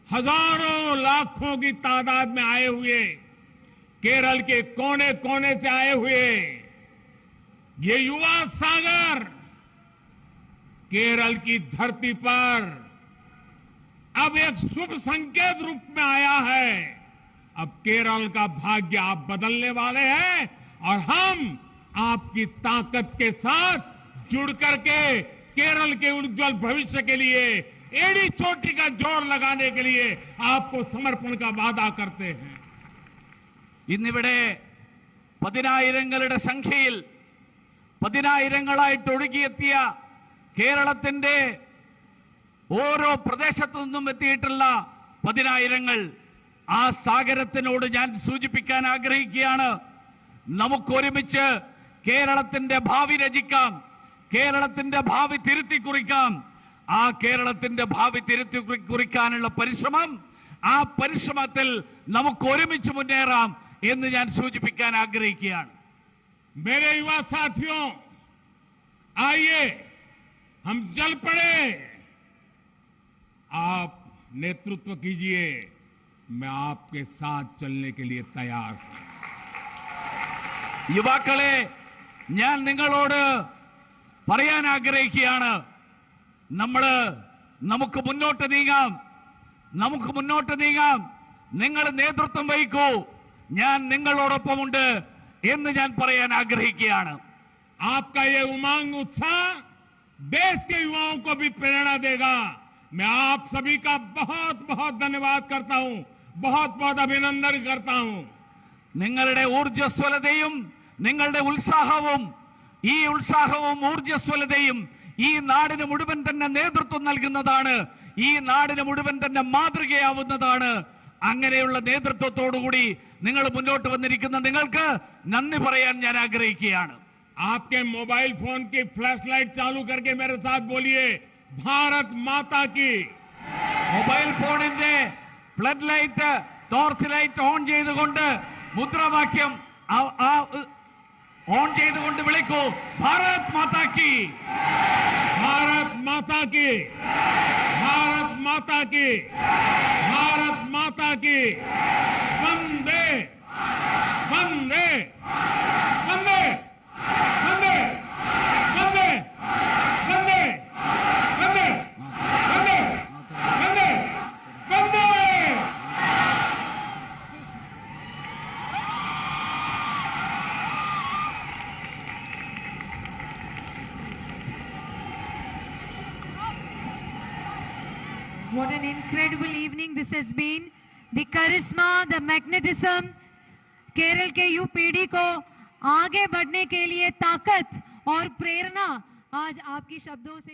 हजारों लाखों की तादाद में आए हुए केरल के कोने कोने से आए हुए ये युवा सागर केरल की धरती पर अब एक शुभ संकेत रूप में आया है. अब केरल का भाग्य आप बदलने वाले हैं और हम आपकी ताकत के साथ जुड़ करके केरल के उज्जवल भविष्य के लिए एड़ी चोटी का जोर लगाने के लिए आपको समर्पण का वादा करते हैं. ഇന്നിവിടെ പതിനായിരങ്ങളുടെ സംഖ്യയിൽ പതിനായിരങ്ങളായിട്ട് ഒഴുകിയെത്തിയ കേരളത്തിന്റെ ഓരോ പ്രദേശത്തു നിന്നും എത്തിയിട്ടുള്ള പതിനായിരങ്ങൾ, ആ സാഗരത്തിനോട് ഞാൻ സൂചിപ്പിക്കാൻ ആഗ്രഹിക്കുകയാണ്, നമുക്കൊരുമിച്ച് കേരളത്തിന്റെ ഭാവി രചിക്കാം, കേരളത്തിന്റെ ഭാവി തിരുത്തി കുറിക്കാം. ആ കേരളത്തിന്റെ ഭാവി തിരുത്തി കുറിക്കാനുള്ള പരിശ്രമം, ആ പരിശ്രമത്തിൽ നമുക്ക് ഒരുമിച്ച് മുന്നേറാം എന്ന് ഞാൻ സൂചിപ്പിക്കാൻ ആഗ്രഹിക്കുകയാണ്. मेरे युवा साथियों, आइए हम चल पड़े। आप नेतृत्व कीजिए, मैं आपके साथ चलने के लिए तैयार हूं। യുവാക്കളെ, ഞാൻ നിങ്ങളോട് പറയാൻ ആഗ്രഹിക്കുകയാണ്, നമുക്ക് മുന്നോട്ട് നീങ്ങാം. നിങ്ങൾ നേതൃത്വം വഹിക്കൂ, ഞാൻ നിങ്ങളോടൊപ്പമുണ്ട് എന്ന് ഞാൻ പറയാൻ ആഗ്രഹിക്കുകയാണ്. आपका ये उमंग उत्साह देश के युवाओं को भी प्रेरणा देगा। मैं आप सभी का बहुत बहुत धन्यवाद करता हूं, बहुत बहुत अभिनंदन करता हूं। നിങ്ങളുടെ ഊർജ്ജസ്വലതയും നിങ്ങളുടെ ഉത്സാഹവും ഊർജ്ജസ്വലതയും ഈ നാടിന് മുഴുവൻ തന്നെ നേതൃത്വം നൽകുന്നതാണ്, ഈ നാടിന് മുഴുവൻ തന്നെ മാതൃകയാവുന്നതാണ്. അങ്ങനെയുള്ള നേതൃത്വത്തോടുകൂടി നിങ്ങൾ മുന്നോട്ട് വന്നിരിക്കുന്ന നിങ്ങൾക്ക് നന്ദി പറയാൻ ഞാൻ ആഗ്രഹിക്കുകയാണ്. आपके मोबाइल फोन की फ्लैश लाइट चालू करके मेरे साथ बोलिए, भारत माता की। മൊബൈൽ ഫോണിന്റെ flood light, torch light on ചെയ്തുകൊണ്ട് മുദ്രാവാക്യം ഓൺ ചെയ്തുകൊണ്ട് വിളിക്കൂ, ഭാരത് മാതാ കി, भारत माता की, भारत माता की, भारत माता की। वंदे वंदे वंदे वंदे वंदे वंदे वंदे वंदे वंदे वंदे। What an incredible evening this has been. The charisma, the magnetism, Kerala के युवा पीढ़ी को आगे बढ़ने के लिए ताकत और प्रेरणा आज आपकी शब्दों से